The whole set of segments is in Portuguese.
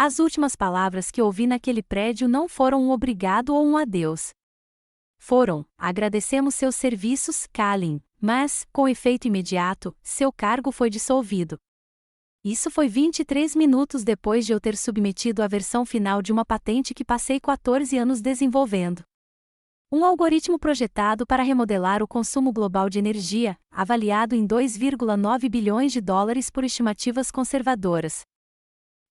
As últimas palavras que ouvi naquele prédio não foram um obrigado ou um adeus. Foram: agradecemos seus serviços, Kalin, mas, com efeito imediato, seu cargo foi dissolvido. Isso foi 23 minutos depois de eu ter submetido a versão final de uma patente que passei 14 anos desenvolvendo. Um algoritmo projetado para remodelar o consumo global de energia, avaliado em 2,9 bilhões de dólares por estimativas conservadoras.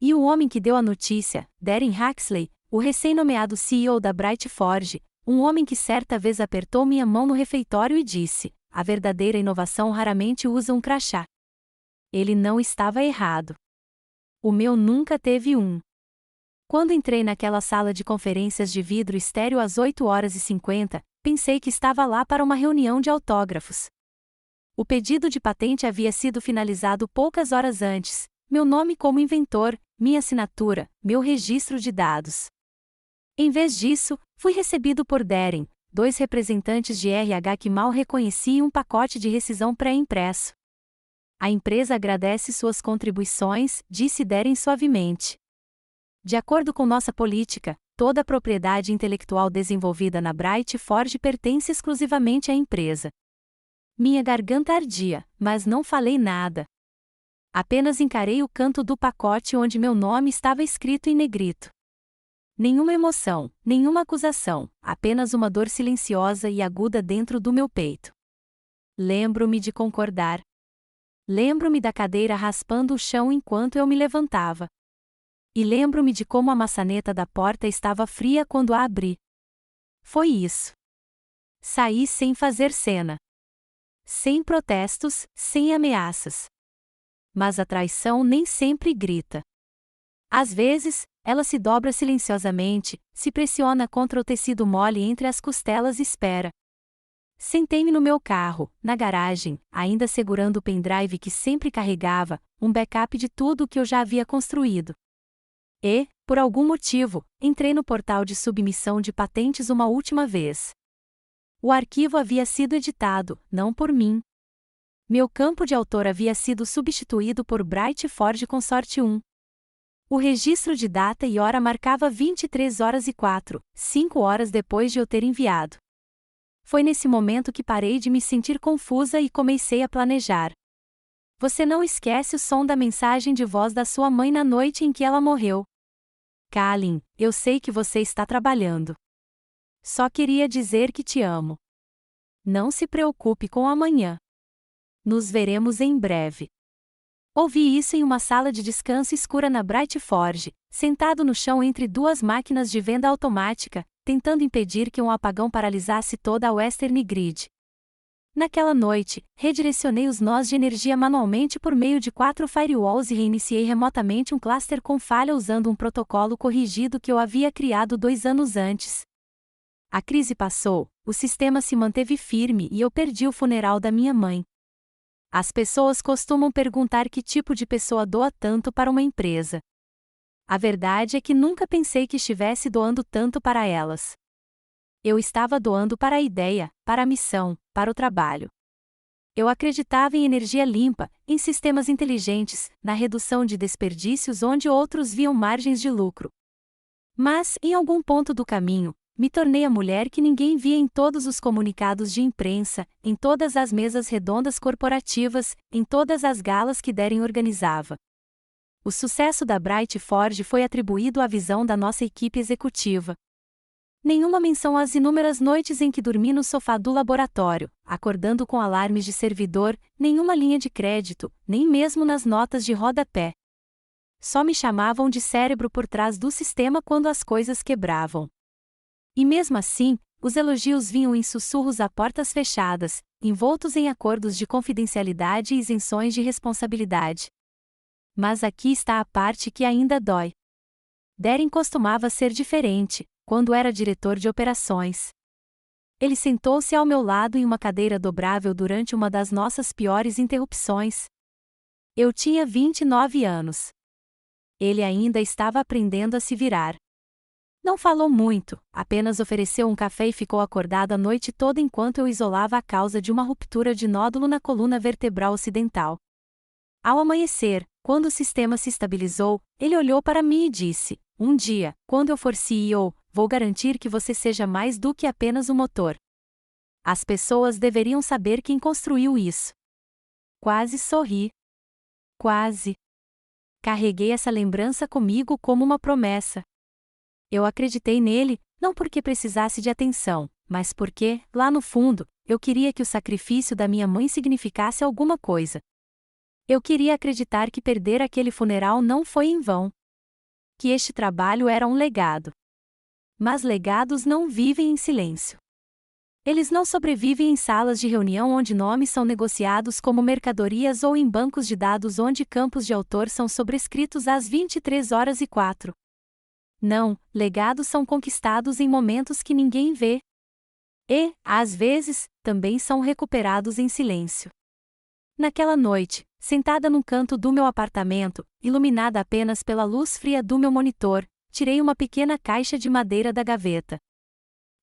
E o homem que deu a notícia, Darren Huxley, o recém-nomeado CEO da Bright Forge, um homem que certa vez apertou minha mão no refeitório e disse: a verdadeira inovação raramente usa um crachá. Ele não estava errado. O meu nunca teve um. Quando entrei naquela sala de conferências de vidro estéril às 8h50, pensei que estava lá para uma reunião de autógrafos. O pedido de patente havia sido finalizado poucas horas antes, meu nome como inventor, minha assinatura, meu registro de dados. Em vez disso, fui recebido por Darren, 2 representantes de RH que mal reconheci e um pacote de rescisão pré-impresso. A empresa agradece suas contribuições, disse Darren suavemente. De acordo com nossa política, toda a propriedade intelectual desenvolvida na Bright Forge pertence exclusivamente à empresa. Minha garganta ardia, mas não falei nada. Apenas encarei o canto do pacote onde meu nome estava escrito em negrito. Nenhuma emoção, nenhuma acusação, apenas uma dor silenciosa e aguda dentro do meu peito. Lembro-me de concordar. Lembro-me da cadeira raspando o chão enquanto eu me levantava. E lembro-me de como a maçaneta da porta estava fria quando a abri. Foi isso. Saí sem fazer cena. Sem protestos, sem ameaças. Mas a traição nem sempre grita. Às vezes, ela se dobra silenciosamente, se pressiona contra o tecido mole entre as costelas e espera. Sentei-me no meu carro, na garagem, ainda segurando o pendrive que sempre carregava, um backup de tudo o que eu já havia construído. E, por algum motivo, entrei no portal de submissão de patentes uma última vez. O arquivo havia sido editado, não por mim. Meu campo de autor havia sido substituído por Bright Forge Consort 1. O registro de data e hora marcava 23h04, 5 horas depois de eu ter enviado. Foi nesse momento que parei de me sentir confusa e comecei a planejar. Você não esquece o som da mensagem de voz da sua mãe na noite em que ela morreu. Kalin, eu sei que você está trabalhando. Só queria dizer que te amo. Não se preocupe com amanhã. Nos veremos em breve. Ouvi isso em uma sala de descanso escura na Bright Forge, sentado no chão entre 2 máquinas de venda automática, tentando impedir que um apagão paralisasse toda a Western Grid. Naquela noite, redirecionei os nós de energia manualmente por meio de 4 firewalls e reiniciei remotamente um cluster com falha usando um protocolo corrigido que eu havia criado 2 anos antes. A crise passou, o sistema se manteve firme e eu perdi o funeral da minha mãe. As pessoas costumam perguntar que tipo de pessoa doa tanto para uma empresa. A verdade é que nunca pensei que estivesse doando tanto para elas. Eu estava doando para a ideia, para a missão, para o trabalho. Eu acreditava em energia limpa, em sistemas inteligentes, na redução de desperdícios onde outros viam margens de lucro. Mas, em algum ponto do caminho, me tornei a mulher que ninguém via em todos os comunicados de imprensa, em todas as mesas redondas corporativas, em todas as galas que Darren organizava. O sucesso da Bright Forge foi atribuído à visão da nossa equipe executiva. Nenhuma menção às inúmeras noites em que dormi no sofá do laboratório, acordando com alarmes de servidor, nenhuma linha de crédito, nem mesmo nas notas de rodapé. Só me chamavam de cérebro por trás do sistema quando as coisas quebravam. E mesmo assim, os elogios vinham em sussurros a portas fechadas, envoltos em acordos de confidencialidade e isenções de responsabilidade. Mas aqui está a parte que ainda dói. Darren costumava ser diferente, quando era diretor de operações. Ele sentou-se ao meu lado em uma cadeira dobrável durante uma das nossas piores interrupções. Eu tinha 29 anos. Ele ainda estava aprendendo a se virar. Não falou muito, apenas ofereceu um café e ficou acordado a noite toda enquanto eu isolava a causa de uma ruptura de nódulo na coluna vertebral ocidental. Ao amanhecer, quando o sistema se estabilizou, ele olhou para mim e disse: "Um dia, quando eu for CEO, vou garantir que você seja mais do que apenas um motor." As pessoas deveriam saber quem construiu isso. Quase sorri. Quase. Carreguei essa lembrança comigo como uma promessa. Eu acreditei nele, não porque precisasse de atenção, mas porque, lá no fundo, eu queria que o sacrifício da minha mãe significasse alguma coisa. Eu queria acreditar que perder aquele funeral não foi em vão. Que este trabalho era um legado. Mas legados não vivem em silêncio. Eles não sobrevivem em salas de reunião onde nomes são negociados como mercadorias ou em bancos de dados onde campos de autor são sobrescritos às 23h04. Não, legados são conquistados em momentos que ninguém vê. E, às vezes, também são recuperados em silêncio. Naquela noite, sentada num canto do meu apartamento, iluminada apenas pela luz fria do meu monitor, tirei uma pequena caixa de madeira da gaveta.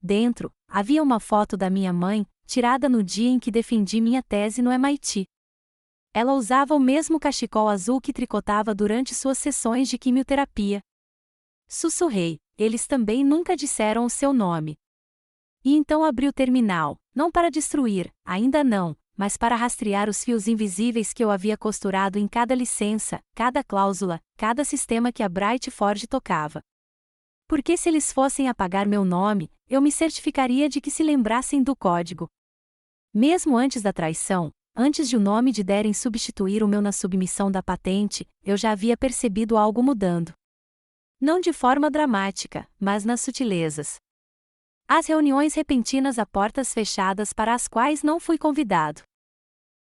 Dentro, havia uma foto da minha mãe, tirada no dia em que defendi minha tese no MIT. Ela usava o mesmo cachecol azul que tricotava durante suas sessões de quimioterapia. Sussurrei, eles também nunca disseram o seu nome. E então abri o terminal, não para destruir, ainda não, mas para rastrear os fios invisíveis que eu havia costurado em cada licença, cada cláusula, cada sistema que a Bright Forge tocava. Porque se eles fossem apagar meu nome, eu me certificaria de que se lembrassem do código. Mesmo antes da traição, antes de o nome de Darren substituir o meu na submissão da patente, eu já havia percebido algo mudando. Não de forma dramática, mas nas sutilezas. As reuniões repentinas a portas fechadas para as quais não fui convidado.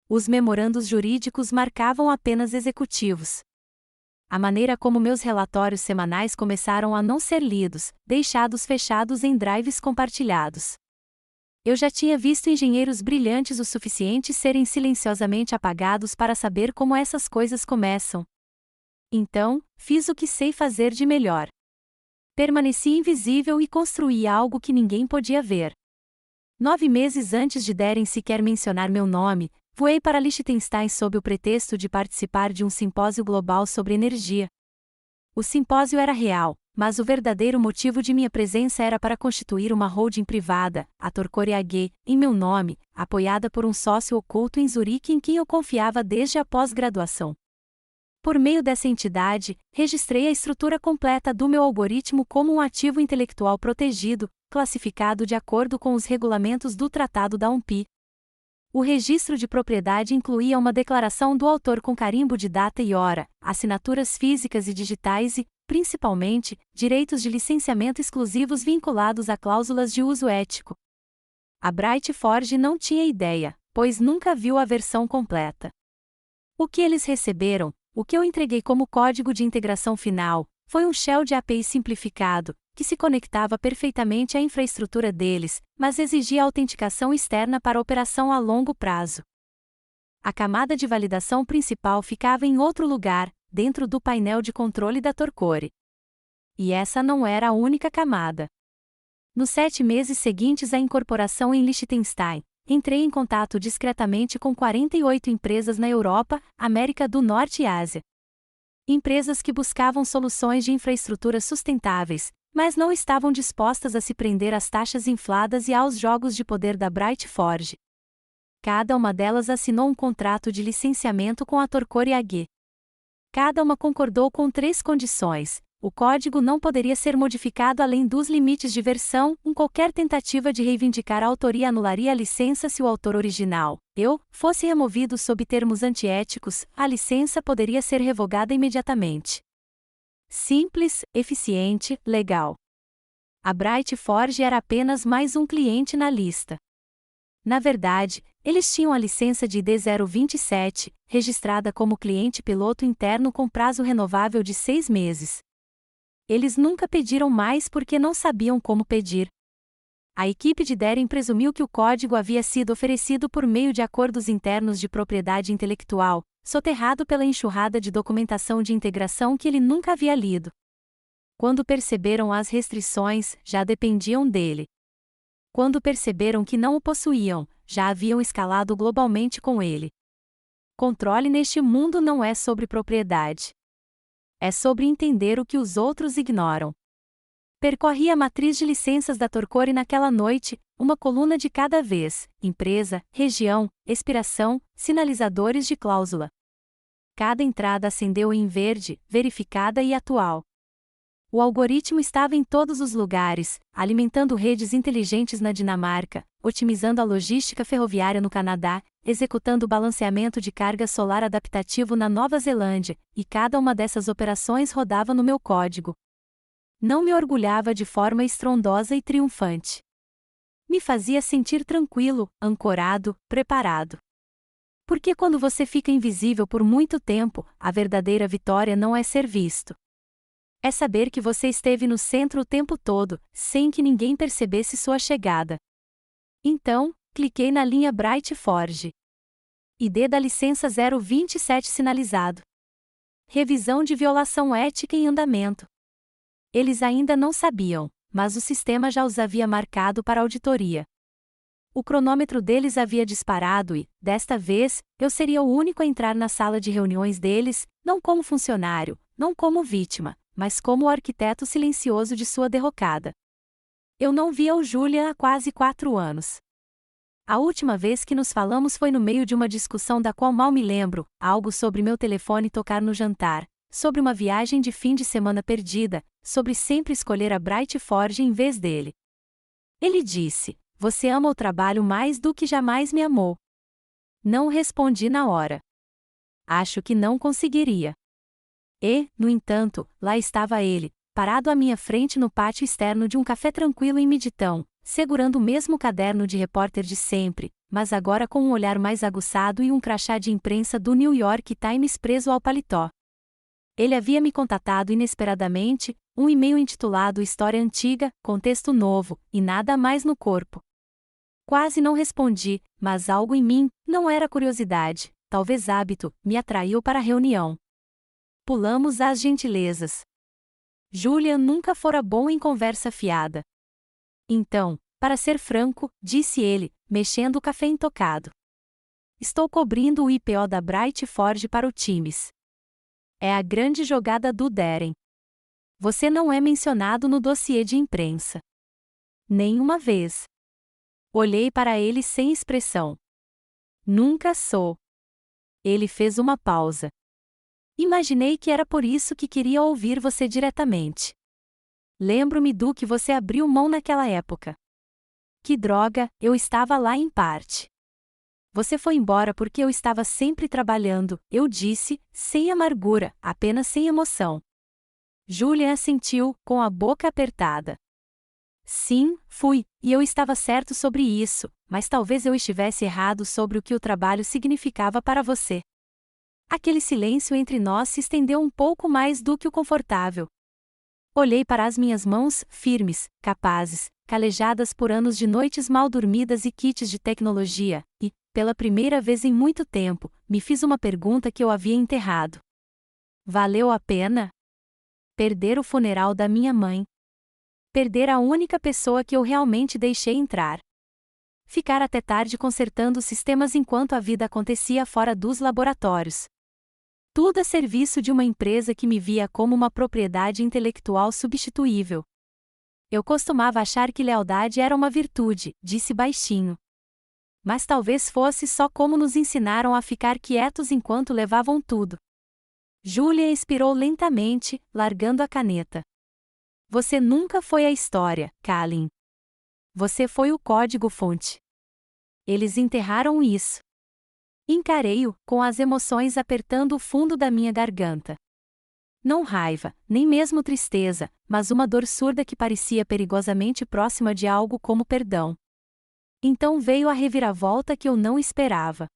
Os memorandos jurídicos marcavam apenas executivos. A maneira como meus relatórios semanais começaram a não ser lidos, deixados fechados em drives compartilhados. Eu já tinha visto engenheiros brilhantes o suficiente serem silenciosamente apagados para saber como essas coisas começam. Então, fiz o que sei fazer de melhor. Permaneci invisível e construí algo que ninguém podia ver. 9 meses antes de Darren sequer mencionar meu nome, voei para Liechtenstein sob o pretexto de participar de um simpósio global sobre energia. O simpósio era real, mas o verdadeiro motivo de minha presença era para constituir uma holding privada, a Torcore AG, em meu nome, apoiada por um sócio oculto em Zurique em quem eu confiava desde a pós-graduação. Por meio dessa entidade, registrei a estrutura completa do meu algoritmo como um ativo intelectual protegido, classificado de acordo com os regulamentos do Tratado da OMPI. O registro de propriedade incluía uma declaração do autor com carimbo de data e hora, assinaturas físicas e digitais e, principalmente, direitos de licenciamento exclusivos vinculados a cláusulas de uso ético. A Bright Forge não tinha ideia, pois nunca viu a versão completa. O que eles receberam, o que eu entreguei como código de integração final, foi um shell de API simplificado, que se conectava perfeitamente à infraestrutura deles, mas exigia autenticação externa para operação a longo prazo. A camada de validação principal ficava em outro lugar, dentro do painel de controle da Torcore. E essa não era a única camada. Nos 7 meses seguintes à incorporação em Liechtenstein, entrei em contato discretamente com 48 empresas na Europa, América do Norte e Ásia. Empresas que buscavam soluções de infraestrutura sustentáveis, mas não estavam dispostas a se prender às taxas infladas e aos jogos de poder da Bright Forge. Cada uma delas assinou um contrato de licenciamento com a Torcore AG. Cada uma concordou com 3 condições. O código não poderia ser modificado além dos limites de versão, em qualquer tentativa de reivindicar a autoria anularia a licença se o autor original, fosse removido sob termos antiéticos, a licença poderia ser revogada imediatamente. Simples, eficiente, legal. A Bright Forge era apenas mais um cliente na lista. Na verdade, eles tinham a licença de ID 027, registrada como cliente piloto interno com prazo renovável de 6 meses. Eles nunca pediram mais porque não sabiam como pedir. A equipe de Darren presumiu que o código havia sido oferecido por meio de acordos internos de propriedade intelectual, soterrado pela enxurrada de documentação de integração que ele nunca havia lido. Quando perceberam as restrições, já dependiam dele. Quando perceberam que não o possuíam, já haviam escalado globalmente com ele. Controle neste mundo não é sobre propriedade. É sobre entender o que os outros ignoram. Percorri a matriz de licenças da Torcore naquela noite, uma coluna de cada vez: empresa, região, expiração, sinalizadores de cláusula. Cada entrada acendeu em verde, verificada e atual. O algoritmo estava em todos os lugares, alimentando redes inteligentes na Dinamarca, otimizando a logística ferroviária no Canadá, executando o balanceamento de carga solar adaptativo na Nova Zelândia, e cada uma dessas operações rodava no meu código. Não me orgulhava de forma estrondosa e triunfante. Me fazia sentir tranquilo, ancorado, preparado. Porque quando você fica invisível por muito tempo, a verdadeira vitória não é ser visto. É saber que você esteve no centro o tempo todo, sem que ninguém percebesse sua chegada. Então, cliquei na linha Bright Forge. ID da licença 027 sinalizado. Revisão de violação ética em andamento. Eles ainda não sabiam, mas o sistema já os havia marcado para auditoria. O cronômetro deles havia disparado e, desta vez, eu seria o único a entrar na sala de reuniões deles, não como funcionário, não como vítima, mas como o arquiteto silencioso de sua derrocada. Eu não via o Julian há quase 4 anos. A última vez que nos falamos foi no meio de uma discussão da qual mal me lembro, algo sobre meu telefone tocar no jantar, sobre uma viagem de fim de semana perdida, sobre sempre escolher a Bright Forge em vez dele. Ele disse: "Você ama o trabalho mais do que jamais me amou." Não respondi na hora. Acho que não conseguiria. E, no entanto, lá estava ele, parado à minha frente no pátio externo de um café tranquilo em Midtown, segurando o mesmo caderno de repórter de sempre, mas agora com um olhar mais aguçado e um crachá de imprensa do New York Times preso ao paletó. Ele havia me contatado inesperadamente, um e-mail intitulado História Antiga, Contexto Novo, e nada mais no corpo. Quase não respondi, mas algo em mim, não era curiosidade, talvez hábito, me atraiu para a reunião. Pulamos às gentilezas. Julian nunca fora bom em conversa fiada. Então, para ser franco, disse ele, mexendo o café intocado. Estou cobrindo o IPO da Bright Forge para o Times. É a grande jogada do Darren. Você não é mencionado no dossiê de imprensa. Nenhuma vez. Olhei para ele sem expressão. Nunca sou. Ele fez uma pausa. Imaginei que era por isso que queria ouvir você diretamente. Lembro-me do que você abriu mão naquela época. Que droga, eu estava lá em parte. Você foi embora porque eu estava sempre trabalhando, eu disse, sem amargura, apenas sem emoção. Julian assentiu, com a boca apertada. Sim, fui, e eu estava certo sobre isso, mas talvez eu estivesse errado sobre o que o trabalho significava para você. Aquele silêncio entre nós se estendeu um pouco mais do que o confortável. Olhei para as minhas mãos, firmes, capazes, calejadas por anos de noites mal dormidas e kits de tecnologia, e, pela primeira vez em muito tempo, me fiz uma pergunta que eu havia enterrado. Valeu a pena? Perder o funeral da minha mãe. Perder a única pessoa que eu realmente deixei entrar. Ficar até tarde consertando os sistemas enquanto a vida acontecia fora dos laboratórios. Tudo a serviço de uma empresa que me via como uma propriedade intelectual substituível. Eu costumava achar que lealdade era uma virtude, disse baixinho. Mas talvez fosse só como nos ensinaram a ficar quietos enquanto levavam tudo. Julia expirou lentamente, largando a caneta. Você nunca foi a história, Kalin. Você foi o código-fonte. Eles enterraram isso. Encarei-o, com as emoções apertando o fundo da minha garganta. Não raiva, nem mesmo tristeza, mas uma dor surda que parecia perigosamente próxima de algo como perdão. Então veio a reviravolta que eu não esperava.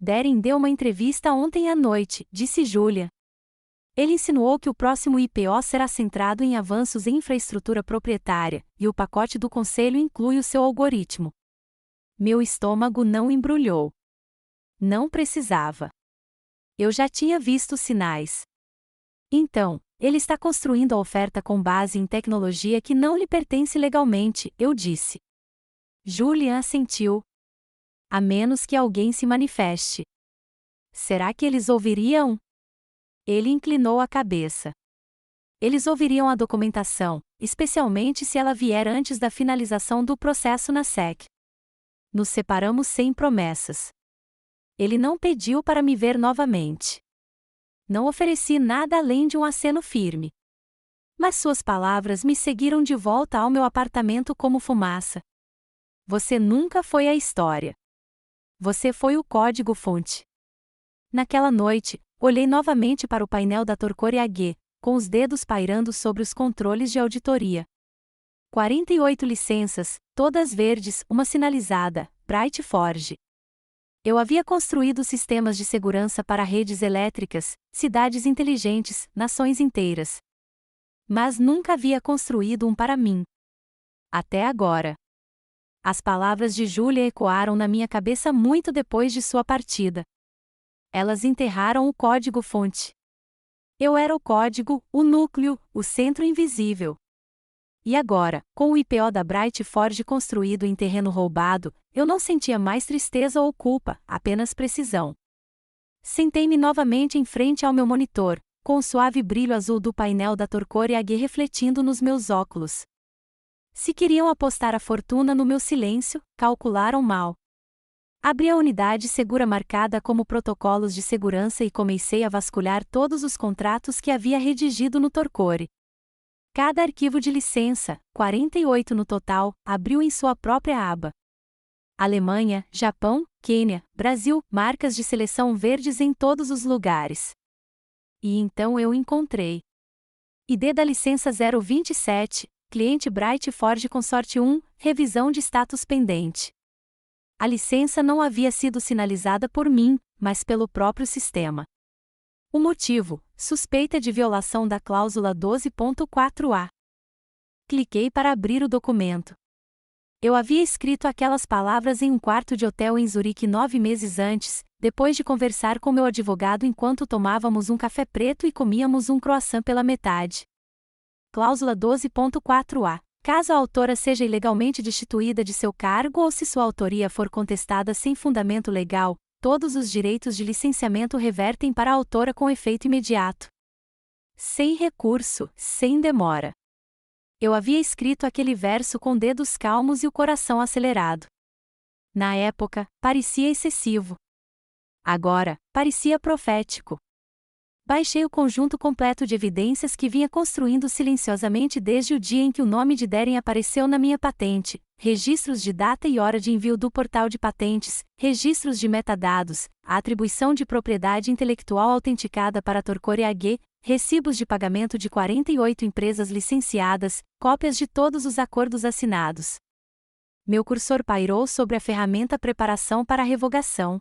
Darren deu uma entrevista ontem à noite, disse Julia. Ele insinuou que o próximo IPO será centrado em avanços em infraestrutura proprietária, e o pacote do conselho inclui o seu algoritmo. Meu estômago não embrulhou. Não precisava. Eu já tinha visto sinais. Então, ele está construindo a oferta com base em tecnologia que não lhe pertence legalmente, eu disse. Julian assentiu. A menos que alguém se manifeste. Será que eles ouviriam? Ele inclinou a cabeça. Eles ouviriam a documentação, especialmente se ela vier antes da finalização do processo na SEC. Nos separamos sem promessas. Ele não pediu para me ver novamente. Não ofereci nada além de um aceno firme. Mas suas palavras me seguiram de volta ao meu apartamento como fumaça. Você nunca foi a história. Você foi o código-fonte. Naquela noite, olhei novamente para o painel da Torcore AG, com os dedos pairando sobre os controles de auditoria. 48 licenças, todas verdes, uma sinalizada, Bright Forge. Eu havia construído sistemas de segurança para redes elétricas, cidades inteligentes, nações inteiras. Mas nunca havia construído um para mim. Até agora. As palavras de Julia ecoaram na minha cabeça muito depois de sua partida. Elas enterraram o código-fonte. Eu era o código, o núcleo, o centro invisível. E agora, com o IPO da Bright Forge construído em terreno roubado, eu não sentia mais tristeza ou culpa, apenas precisão. Sentei-me novamente em frente ao meu monitor, com o suave brilho azul do painel da Torcore AG refletindo nos meus óculos. Se queriam apostar a fortuna no meu silêncio, calcularam mal. Abri a unidade segura marcada como protocolos de segurança e comecei a vasculhar todos os contratos que havia redigido no Torcore. Cada arquivo de licença, 48 no total, abriu em sua própria aba. Alemanha, Japão, Quênia, Brasil, marcas de seleção verdes em todos os lugares. E então eu encontrei. ID da licença 027, cliente Bright Forge Consorte 1, revisão de status pendente. A licença não havia sido sinalizada por mim, mas pelo próprio sistema. O motivo: suspeita de violação da cláusula 12.4a. Cliquei para abrir o documento. Eu havia escrito aquelas palavras em um quarto de hotel em Zurique 9 meses antes, depois de conversar com meu advogado enquanto tomávamos um café preto e comíamos um croissant pela metade. Cláusula 12.4a. Caso a autora seja ilegalmente destituída de seu cargo ou se sua autoria for contestada sem fundamento legal, todos os direitos de licenciamento revertem para a autora com efeito imediato. Sem recurso, sem demora. Eu havia escrito aquele verso com dedos calmos e o coração acelerado. Na época, parecia excessivo. Agora, parecia profético. Baixei o conjunto completo de evidências que vinha construindo silenciosamente desde o dia em que o nome de Darren apareceu na minha patente, registros de data e hora de envio do portal de patentes, registros de metadados, a atribuição de propriedade intelectual autenticada para a Torcore AG, recibos de pagamento de 48 empresas licenciadas, cópias de todos os acordos assinados. Meu cursor pairou sobre a ferramenta Preparação para a revogação.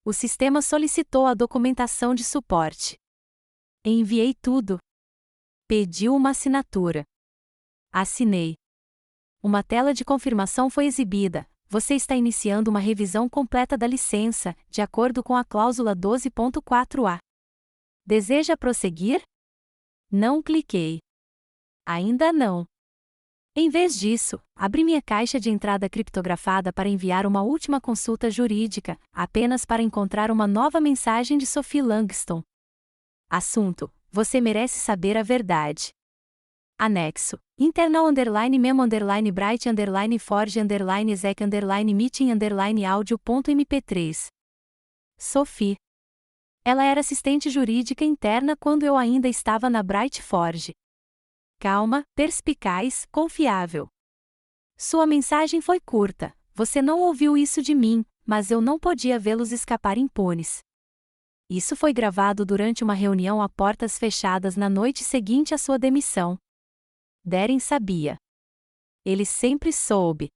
O sistema solicitou a documentação de suporte. Enviei tudo. Pediu uma assinatura. Assinei. Uma tela de confirmação foi exibida. Você está iniciando uma revisão completa da licença, de acordo com a cláusula 12.4a. Deseja prosseguir? Não cliquei. Ainda não. Em vez disso, abri minha caixa de entrada criptografada para enviar uma última consulta jurídica, apenas para encontrar uma nova mensagem de Sophie Langston. Assunto: você merece saber a verdade. Anexo: internal _memo _bright _forge _exec _meeting audio.mp3. Sophie. Ela era assistente jurídica interna quando eu ainda estava na Bright Forge. Calma, perspicaz, confiável. Sua mensagem foi curta: você não ouviu isso de mim, mas eu não podia vê-los escapar impunes. Isso foi gravado durante uma reunião a portas fechadas na noite seguinte à sua demissão. Darren sabia. Ele sempre soube.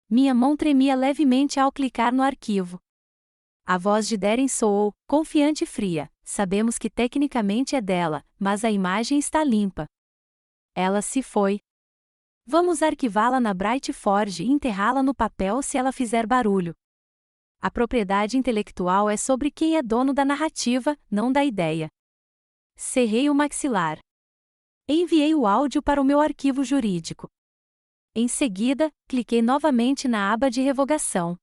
Minha mão tremia levemente ao clicar no arquivo. A voz de Darren soou, confiante e fria: sabemos que tecnicamente é dela, mas a imagem está limpa. Ela se foi. Vamos arquivá-la na Bright Forge e enterrá-la no papel se ela fizer barulho. A propriedade intelectual é sobre quem é dono da narrativa, não da ideia. Cerrei o maxilar. Enviei o áudio para o meu arquivo jurídico. Em seguida, cliquei novamente na aba de revogação.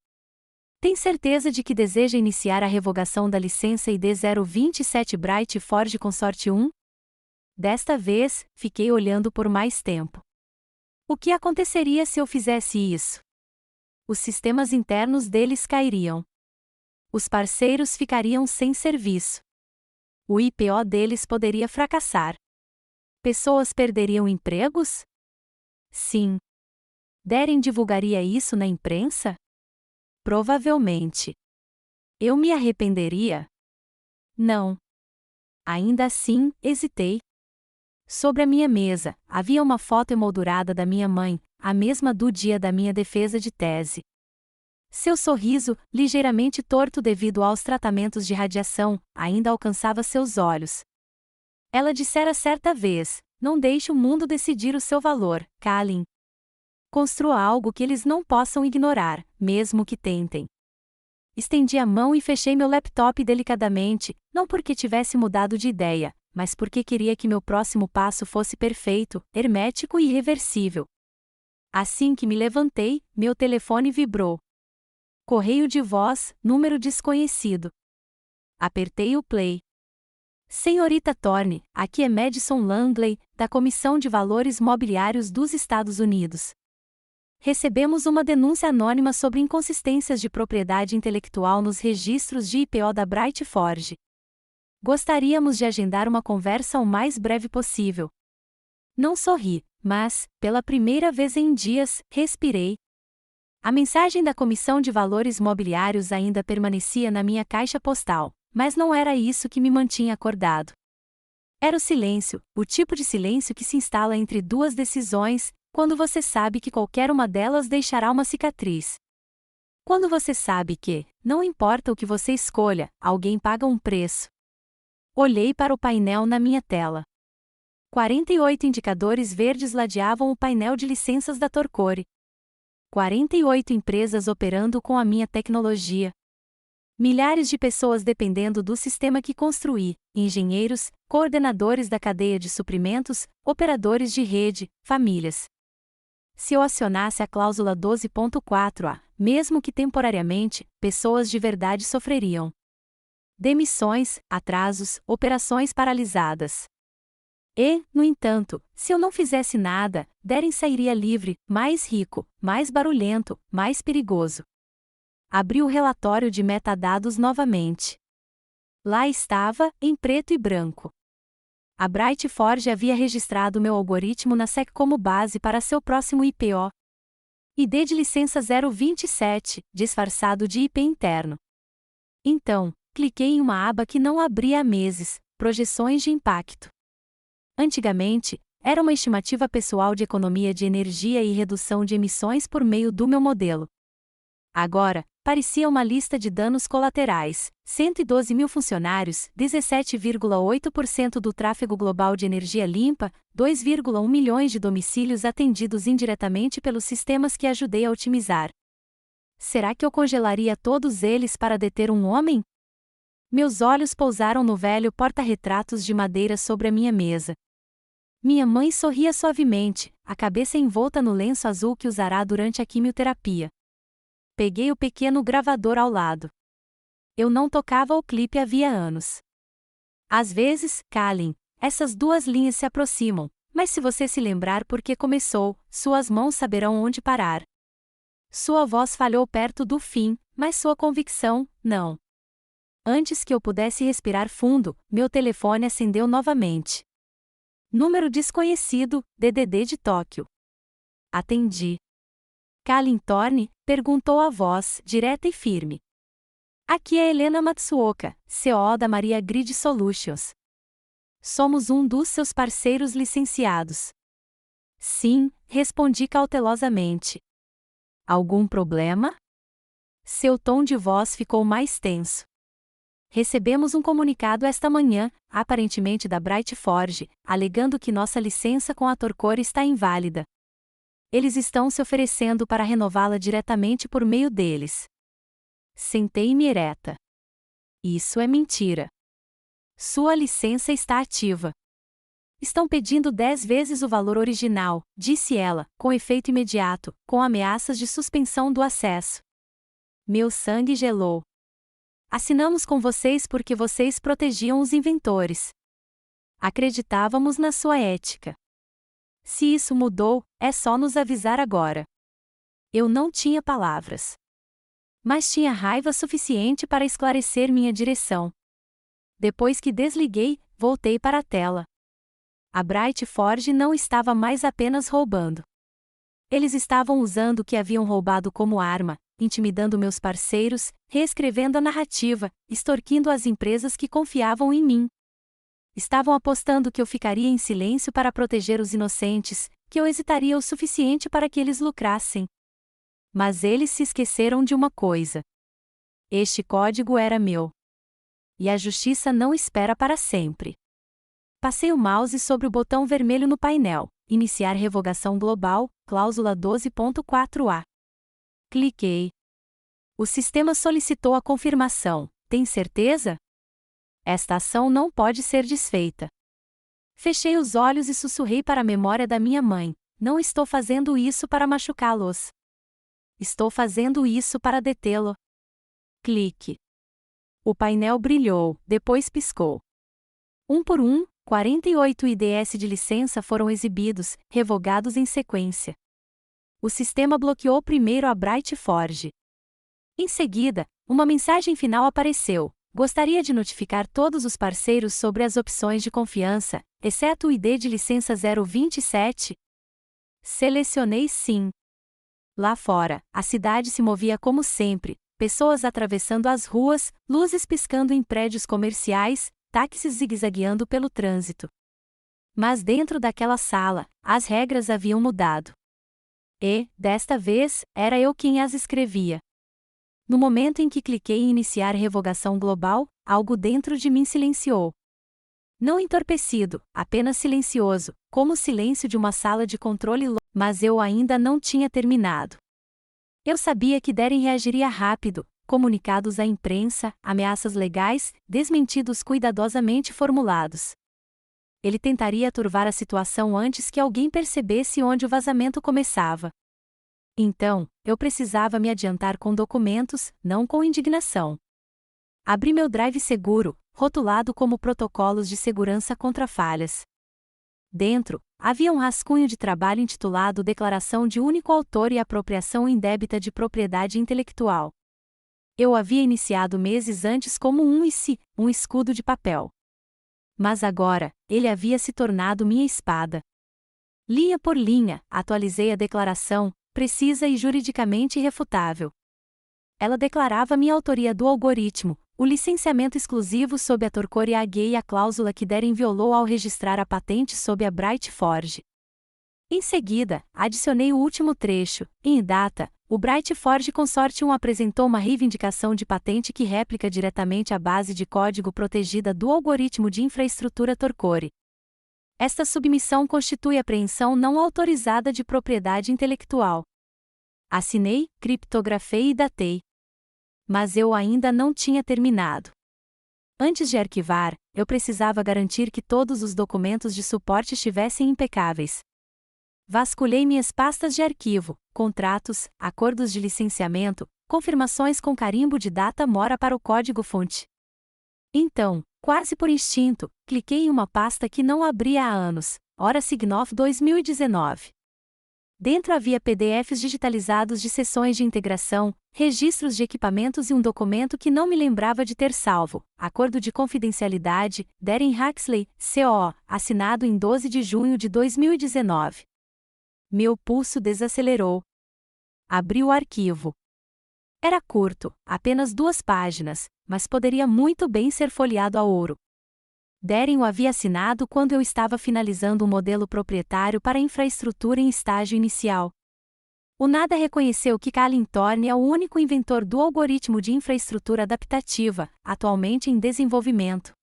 Tem certeza de que deseja iniciar a revogação da licença ID 027 Bright Ford Consort 1? Desta vez, fiquei olhando por mais tempo. O que aconteceria se eu fizesse isso? Os sistemas internos deles cairiam. Os parceiros ficariam sem serviço. O IPO deles poderia fracassar. Pessoas perderiam empregos? Sim. Darren divulgaria isso na imprensa? Provavelmente. Eu me arrependeria? Não. Ainda assim, hesitei. Sobre a minha mesa, havia uma foto emoldurada da minha mãe, a mesma do dia da minha defesa de tese. Seu sorriso, ligeiramente torto devido aos tratamentos de radiação, ainda alcançava seus olhos. Ela dissera certa vez: não deixe o mundo decidir o seu valor, Kalin. Construa algo que eles não possam ignorar, mesmo que tentem. Estendi a mão e fechei meu laptop delicadamente, não porque tivesse mudado de ideia, mas porque queria que meu próximo passo fosse perfeito, hermético e irreversível. Assim que me levantei, meu telefone vibrou. Correio de voz, número desconhecido. Apertei o play. Senhorita Thorne, aqui é Madison Langley, da Comissão de Valores Mobiliários dos Estados Unidos. Recebemos uma denúncia anônima sobre inconsistências de propriedade intelectual nos registros de IPO da Bright Forge. Gostaríamos de agendar uma conversa o mais breve possível. Não sorri, mas, pela primeira vez em dias, respirei. A mensagem da Comissão de Valores Mobiliários ainda permanecia na minha caixa postal, mas não era isso que me mantinha acordado. Era o silêncio, o tipo de silêncio que se instala entre duas decisões, quando você sabe que qualquer uma delas deixará uma cicatriz. Quando você sabe que, não importa o que você escolha, alguém paga um preço. Olhei para o painel na minha tela. 48 indicadores verdes ladeavam o painel de licenças da Torcore. 48 empresas operando com a minha tecnologia. Milhares de pessoas dependendo do sistema que construí, engenheiros, coordenadores da cadeia de suprimentos, operadores de rede, famílias. Se eu acionasse a cláusula 12.4a, mesmo que temporariamente, pessoas de verdade sofreriam. Demissões, atrasos, operações paralisadas. E, no entanto, se eu não fizesse nada, Darren sairia livre, mais rico, mais barulhento, mais perigoso. Abri o relatório de metadados novamente. Lá estava, em preto e branco. A Bright Forge havia registrado meu algoritmo na SEC como base para seu próximo IPO. ID de licença 027, disfarçado de IP interno. Então, cliquei em uma aba que não abria há meses, projeções de impacto. Antigamente, era uma estimativa pessoal de economia de energia e redução de emissões por meio do meu modelo. Agora, parecia uma lista de danos colaterais: 112 mil funcionários, 17,8% do tráfego global de energia limpa, 2,1 milhões de domicílios atendidos indiretamente pelos sistemas que ajudei a otimizar. Será que eu congelaria todos eles para deter um homem? Meus olhos pousaram no velho porta-retratos de madeira sobre a minha mesa. Minha mãe sorria suavemente, a cabeça envolta no lenço azul que usará durante a quimioterapia. Peguei o pequeno gravador ao lado. Eu não tocava o clipe havia anos. Às vezes, Kalin, essas duas linhas se aproximam, mas se você se lembrar por que começou, suas mãos saberão onde parar. Sua voz falhou perto do fim, mas sua convicção, não. Antes que eu pudesse respirar fundo, meu telefone acendeu novamente. Número desconhecido, DDD de Tóquio. Atendi. Kalin Thorne, perguntou a voz, direta e firme. Aqui é Helena Matsuoka, COO da Maria Grid Solutions. Somos um dos seus parceiros licenciados. Sim, respondi cautelosamente. Algum problema? Seu tom de voz ficou mais tenso. Recebemos um comunicado esta manhã, aparentemente da Bright Forge, alegando que nossa licença com a Torcore está inválida. Eles estão se oferecendo para renová-la diretamente por meio deles. Sentei-me ereta. Isso é mentira. Sua licença está ativa. Estão pedindo 10 vezes o valor original, disse ela, com efeito imediato, com ameaças de suspensão do acesso. Meu sangue gelou. Assinamos com vocês porque vocês protegiam os inventores. Acreditávamos na sua ética. Se isso mudou, é só nos avisar agora. Eu não tinha palavras. Mas tinha raiva suficiente para esclarecer minha direção. Depois que desliguei, voltei para a tela. A Bright Forge não estava mais apenas roubando. Eles estavam usando o que haviam roubado como arma, intimidando meus parceiros, reescrevendo a narrativa, extorquindo as empresas que confiavam em mim. Estavam apostando que eu ficaria em silêncio para proteger os inocentes, que eu hesitaria o suficiente para que eles lucrassem. Mas eles se esqueceram de uma coisa. Este código era meu. E a justiça não espera para sempre. Passei o mouse sobre o botão vermelho no painel. Iniciar revogação global, cláusula 12.4a. Cliquei. O sistema solicitou a confirmação. Tem certeza? Esta ação não pode ser desfeita. Fechei os olhos e sussurrei para a memória da minha mãe. Não estou fazendo isso para machucá-los. Estou fazendo isso para detê-lo. Clique. O painel brilhou, depois piscou. Um por um, 48 IDs de licença foram exibidos, revogados em sequência. O sistema bloqueou primeiro a Bright Forge. Em seguida, uma mensagem final apareceu. Gostaria de notificar todos os parceiros sobre as opções de confiança, exceto o ID de licença 027? Selecionei sim. Lá fora, a cidade se movia como sempre, pessoas atravessando as ruas, luzes piscando em prédios comerciais, táxis zigue-zagueando pelo trânsito. Mas dentro daquela sala, as regras haviam mudado. E, desta vez, era eu quem as escrevia. No momento em que cliquei em iniciar revogação global, algo dentro de mim silenciou. Não entorpecido, apenas silencioso, como o silêncio de uma sala de controle, mas eu ainda não tinha terminado. Eu sabia que Darren reagiria rápido, comunicados à imprensa, ameaças legais, desmentidos cuidadosamente formulados. Ele tentaria turvar a situação antes que alguém percebesse onde o vazamento começava. Então, eu precisava me adiantar com documentos, não com indignação. Abri meu drive seguro, rotulado como protocolos de segurança contra falhas. Dentro, havia um rascunho de trabalho intitulado Declaração de Único Autor e Apropriação Indébita de Propriedade Intelectual. Eu havia iniciado meses antes como um escudo de papel. Mas agora, ele havia se tornado minha espada. Linha por linha, atualizei a declaração, precisa e juridicamente irrefutável. Ela declarava minha autoria do algoritmo, o licenciamento exclusivo sob a Torcore AG e a cláusula que Darren violou ao registrar a patente sob a Bright Forge. Em seguida, adicionei o último trecho. Em data, o Bright Forge Consortium apresentou uma reivindicação de patente que réplica diretamente a base de código protegida do algoritmo de infraestrutura Torcore. Esta submissão constitui apreensão não autorizada de propriedade intelectual. Assinei, criptografei e datei. Mas eu ainda não tinha terminado. Antes de arquivar, eu precisava garantir que todos os documentos de suporte estivessem impecáveis. Vasculhei minhas pastas de arquivo, contratos, acordos de licenciamento, confirmações com carimbo de data mora para o código-fonte. Então, quase por instinto, cliquei em uma pasta que não abria há anos, Hora Signoff 2019. Dentro havia PDFs digitalizados de sessões de integração, registros de equipamentos e um documento que não me lembrava de ter salvo, Acordo de Confidencialidade, Darren Huxley, COO, assinado em 12 de junho de 2019. Meu pulso desacelerou. Abri o arquivo. Era curto, apenas 2 páginas, mas poderia muito bem ser folheado a ouro. Darren o havia assinado quando eu estava finalizando um modelo proprietário para infraestrutura em estágio inicial. O NADA reconheceu que Kalin Thorne é o único inventor do algoritmo de infraestrutura adaptativa, atualmente em desenvolvimento.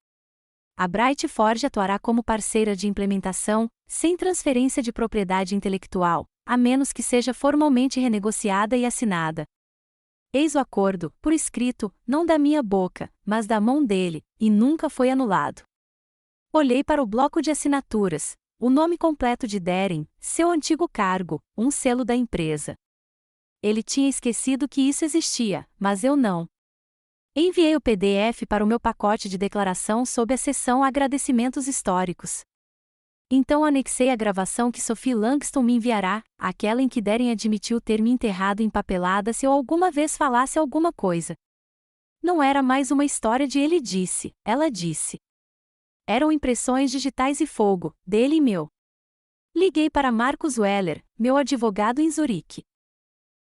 A Bright Forge atuará como parceira de implementação, sem transferência de propriedade intelectual, a menos que seja formalmente renegociada e assinada. Eis o acordo, por escrito, não da minha boca, mas da mão dele, e nunca foi anulado. Olhei para o bloco de assinaturas, o nome completo de Darren, seu antigo cargo, um selo da empresa. Ele tinha esquecido que isso existia, mas eu não. Enviei o PDF para o meu pacote de declaração sob a seção Agradecimentos Históricos. Então anexei a gravação que Sophie Langston me enviará, aquela em que Darren admitiu ter me enterrado em papelada se eu alguma vez falasse alguma coisa. Não era mais uma história de ele disse, ela disse. Eram impressões digitais e fogo, dele e meu. Liguei para Marcus Weller, meu advogado em Zurique.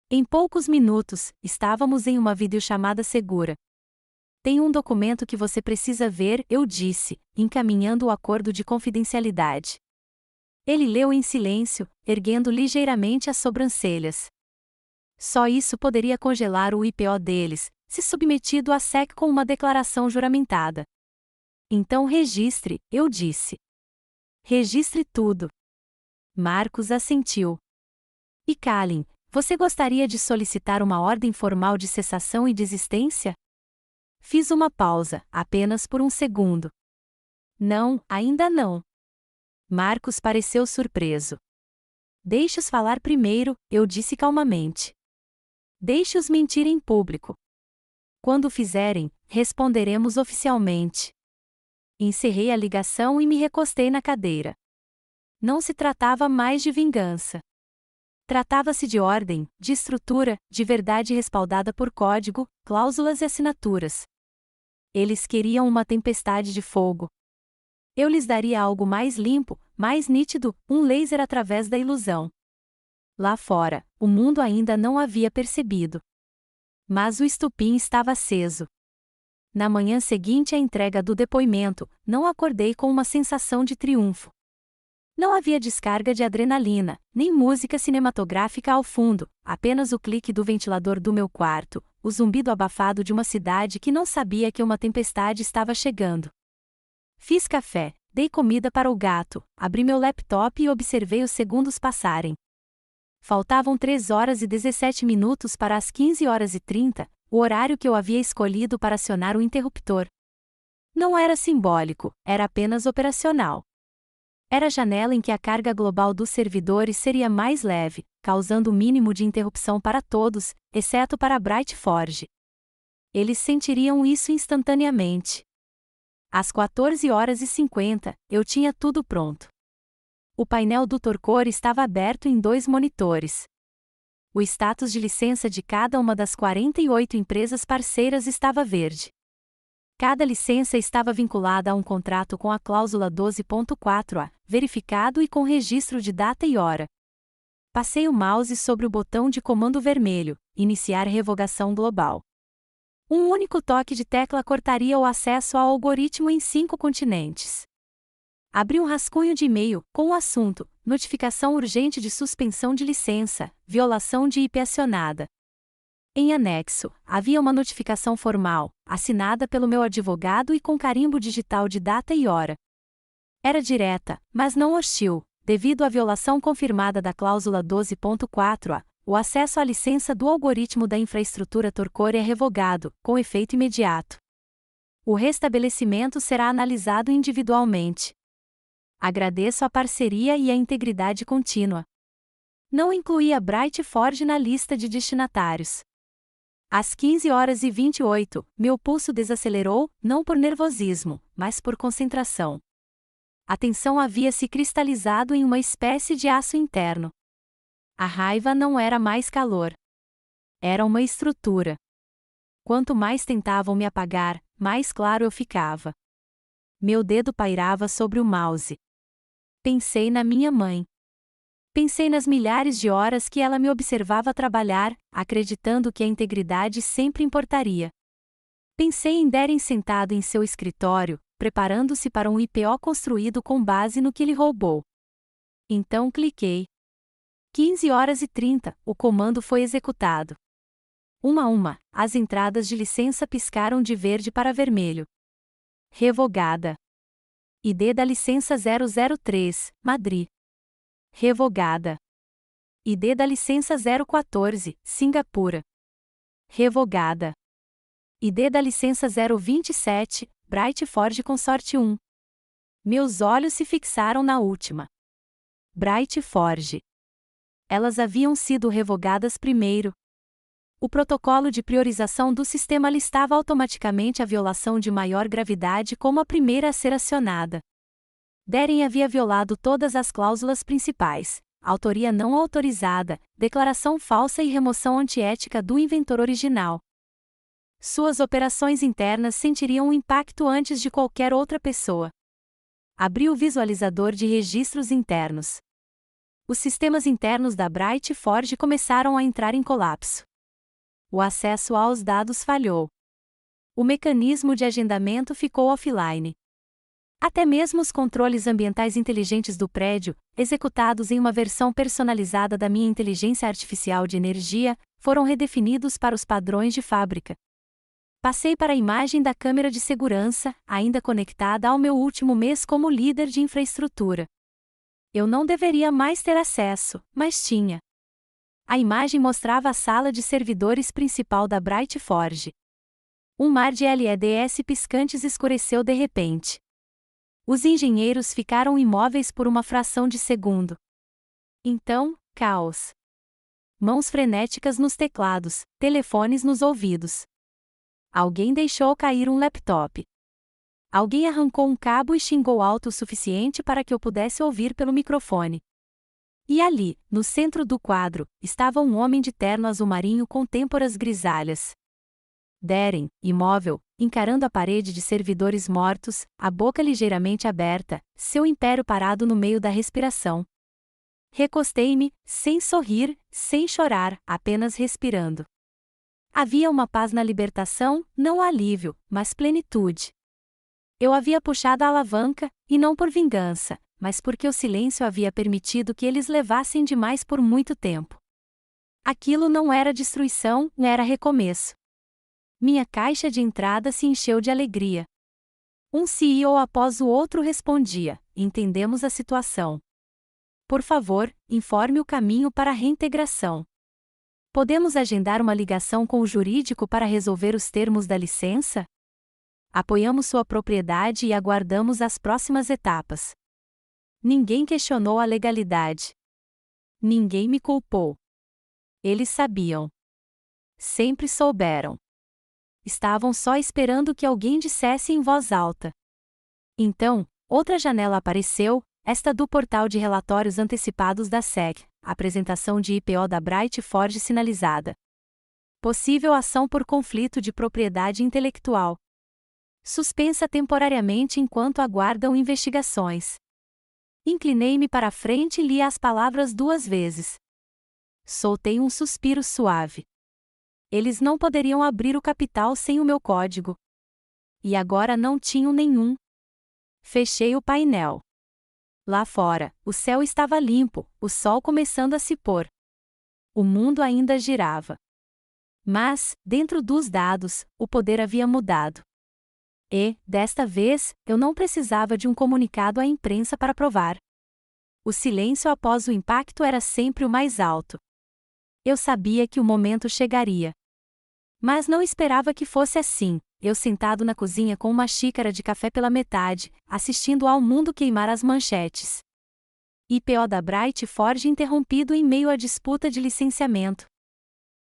Em poucos minutos, estávamos em uma videochamada segura. Tem um documento que você precisa ver, eu disse, encaminhando o acordo de confidencialidade. Ele leu em silêncio, erguendo ligeiramente as sobrancelhas. Só isso poderia congelar o IPO deles, se submetido à SEC com uma declaração juramentada. Então registre, eu disse. Registre tudo. Marcus assentiu. E Kalin, você gostaria de solicitar uma ordem formal de cessação e desistência? Fiz uma pausa, apenas por um segundo. Não, ainda não. Marcus pareceu surpreso. Deixe-os falar primeiro, eu disse calmamente. Deixe-os mentir em público. Quando o fizerem, responderemos oficialmente. Encerrei a ligação e me recostei na cadeira. Não se tratava mais de vingança. Tratava-se de ordem, de estrutura, de verdade respaldada por código, cláusulas e assinaturas. Eles queriam uma tempestade de fogo. Eu lhes daria algo mais limpo, mais nítido, um laser através da ilusão. Lá fora, o mundo ainda não havia percebido. Mas o estupim estava aceso. Na manhã seguinte à entrega do depoimento, não acordei com uma sensação de triunfo. Não havia descarga de adrenalina, nem música cinematográfica ao fundo, apenas o clique do ventilador do meu quarto, o zumbido abafado de uma cidade que não sabia que uma tempestade estava chegando. Fiz café, dei comida para o gato, abri meu laptop e observei os segundos passarem. Faltavam 3 horas e 17 minutos para as 15h30, o horário que eu havia escolhido para acionar o interruptor. Não era simbólico, era apenas operacional. Era a janela em que a carga global dos servidores seria mais leve, causando o mínimo de interrupção para todos, exceto para a Bright Forge. Eles sentiriam isso instantaneamente. Às 14h50, eu tinha tudo pronto. O painel do Torcore estava aberto em 2 monitores. O status de licença de cada uma das 48 empresas parceiras estava verde. Cada licença estava vinculada a um contrato com a cláusula 12.4a, verificado e com registro de data e hora. Passei o mouse sobre o botão de comando vermelho, iniciar revogação global. Um único toque de tecla cortaria o acesso ao algoritmo em 5 continentes. Abri um rascunho de e-mail, com o assunto, notificação urgente de suspensão de licença, violação de IP acionada. Em anexo, havia uma notificação formal, assinada pelo meu advogado e com carimbo digital de data e hora. Era direta, mas não hostil, devido à violação confirmada da cláusula 12.4a, o acesso à licença do algoritmo da infraestrutura Torcore é revogado, com efeito imediato. O restabelecimento será analisado individualmente. Agradeço a parceria e a integridade contínua. Não incluí a Bright Forge na lista de destinatários. Às 15h28, meu pulso desacelerou, não por nervosismo, mas por concentração. A tensão havia se cristalizado em uma espécie de aço interno. A raiva não era mais calor. Era uma estrutura. Quanto mais tentavam me apagar, mais claro eu ficava. Meu dedo pairava sobre o mouse. Pensei na minha mãe. Pensei nas milhares de horas que ela me observava trabalhar, acreditando que a integridade sempre importaria. Pensei em Darren sentado em seu escritório, preparando-se para um IPO construído com base no que ele roubou. Então cliquei. 15h30, o comando foi executado. Uma a uma, as entradas de licença piscaram de verde para vermelho. Revogada. ID da licença 003, Madrid. Revogada. ID da licença 014, Singapura. Revogada. ID da licença 027, Bright Forge Consort 1. Meus olhos se fixaram na última. Bright Forge. Elas haviam sido revogadas primeiro. O protocolo de priorização do sistema listava automaticamente a violação de maior gravidade como a primeira a ser acionada. Darren havia violado todas as cláusulas principais: autoria não autorizada, declaração falsa e remoção antiética do inventor original. Suas operações internas sentiriam um impacto antes de qualquer outra pessoa. Abri o visualizador de registros internos. Os sistemas internos da Bright Forge começaram a entrar em colapso. O acesso aos dados falhou. O mecanismo de agendamento ficou offline. Até mesmo os controles ambientais inteligentes do prédio, executados em uma versão personalizada da minha inteligência artificial de energia, foram redefinidos para os padrões de fábrica. Passei para a imagem da câmera de segurança, ainda conectada ao meu último mês como líder de infraestrutura. Eu não deveria mais ter acesso, mas tinha. A imagem mostrava a sala de servidores principal da Bright Forge. Um mar de LEDs piscantes escureceu de repente. Os engenheiros ficaram imóveis por uma fração de segundo. Então, caos. Mãos frenéticas nos teclados, telefones nos ouvidos. Alguém deixou cair um laptop. Alguém arrancou um cabo e xingou alto o suficiente para que eu pudesse ouvir pelo microfone. E ali, no centro do quadro, estava um homem de terno azul marinho com têmporas grisalhas. Darren, imóvel, encarando a parede de servidores mortos, a boca ligeiramente aberta, seu império parado no meio da respiração. Recostei-me, sem sorrir, sem chorar, apenas respirando. Havia uma paz na libertação, não alívio, mas plenitude. Eu havia puxado a alavanca, e não por vingança, mas porque o silêncio havia permitido que eles levassem demais por muito tempo. Aquilo não era destruição, era recomeço. Minha caixa de entrada se encheu de alegria. Um CEO após o outro respondia: entendemos a situação. Por favor, informe o caminho para a reintegração. Podemos agendar uma ligação com o jurídico para resolver os termos da licença? Apoiamos sua propriedade e aguardamos as próximas etapas. Ninguém questionou a legalidade. Ninguém me culpou. Eles sabiam. Sempre souberam. Estavam só esperando que alguém dissesse em voz alta. Então, outra janela apareceu, esta do portal de relatórios antecipados da SEC, apresentação de IPO da Bright Forge sinalizada. Possível ação por conflito de propriedade intelectual. Suspensa temporariamente enquanto aguardam investigações. Inclinei-me para a frente e li as palavras 2 vezes. Soltei um suspiro suave. Eles não poderiam abrir o capital sem o meu código. E agora não tinham nenhum. Fechei o painel. Lá fora, o céu estava limpo, o sol começando a se pôr. O mundo ainda girava. Mas, dentro dos dados, o poder havia mudado. E, desta vez, eu não precisava de um comunicado à imprensa para provar. O silêncio após o impacto era sempre o mais alto. Eu sabia que o momento chegaria. Mas não esperava que fosse assim, eu sentado na cozinha com uma xícara de café pela metade, assistindo ao mundo queimar as manchetes. IPO da Bright Forge interrompido em meio à disputa de licenciamento.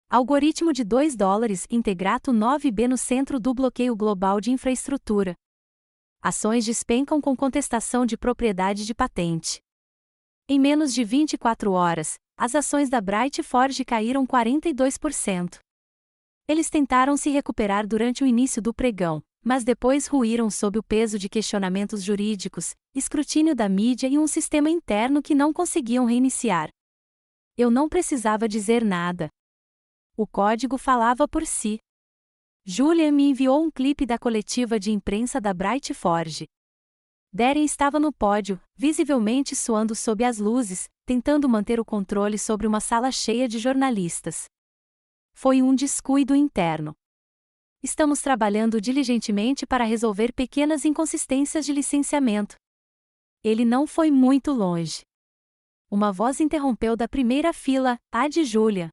Algoritmo de $2 Integrato 9B no centro do bloqueio global de infraestrutura. Ações despencam com contestação de propriedade de patente. Em menos de 24 horas, as ações da Bright Forge caíram 42%. Eles tentaram se recuperar durante o início do pregão, mas depois ruíram sob o peso de questionamentos jurídicos, escrutínio da mídia e um sistema interno que não conseguiam reiniciar. Eu não precisava dizer nada. O código falava por si. Julian me enviou um clipe da coletiva de imprensa da Bright Forge. Darren estava no pódio, visivelmente suando sob as luzes, tentando manter o controle sobre uma sala cheia de jornalistas. Foi um descuido interno. Estamos trabalhando diligentemente para resolver pequenas inconsistências de licenciamento. Ele não foi muito longe. Uma voz interrompeu da primeira fila, a de Julia.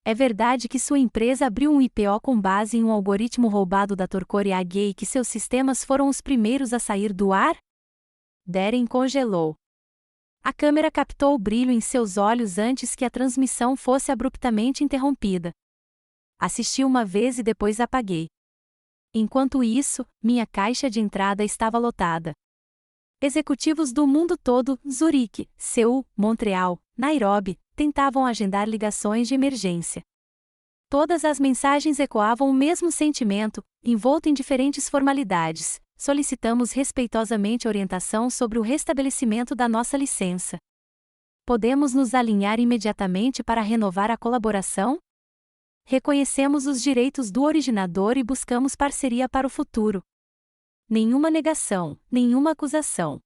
É verdade que sua empresa abriu um IPO com base em um algoritmo roubado da Torcore AG e que seus sistemas foram os primeiros a sair do ar? Darren congelou. A câmera captou o brilho em seus olhos antes que a transmissão fosse abruptamente interrompida. Assisti uma vez e depois apaguei. Enquanto isso, minha caixa de entrada estava lotada. Executivos do mundo todo, Zurique, Seul, Montreal, Nairobi, tentavam agendar ligações de emergência. Todas as mensagens ecoavam o mesmo sentimento, envolto em diferentes formalidades. Solicitamos respeitosamente orientação sobre o restabelecimento da nossa licença. Podemos nos alinhar imediatamente para renovar a colaboração? Reconhecemos os direitos do originador e buscamos parceria para o futuro. Nenhuma negação, nenhuma acusação.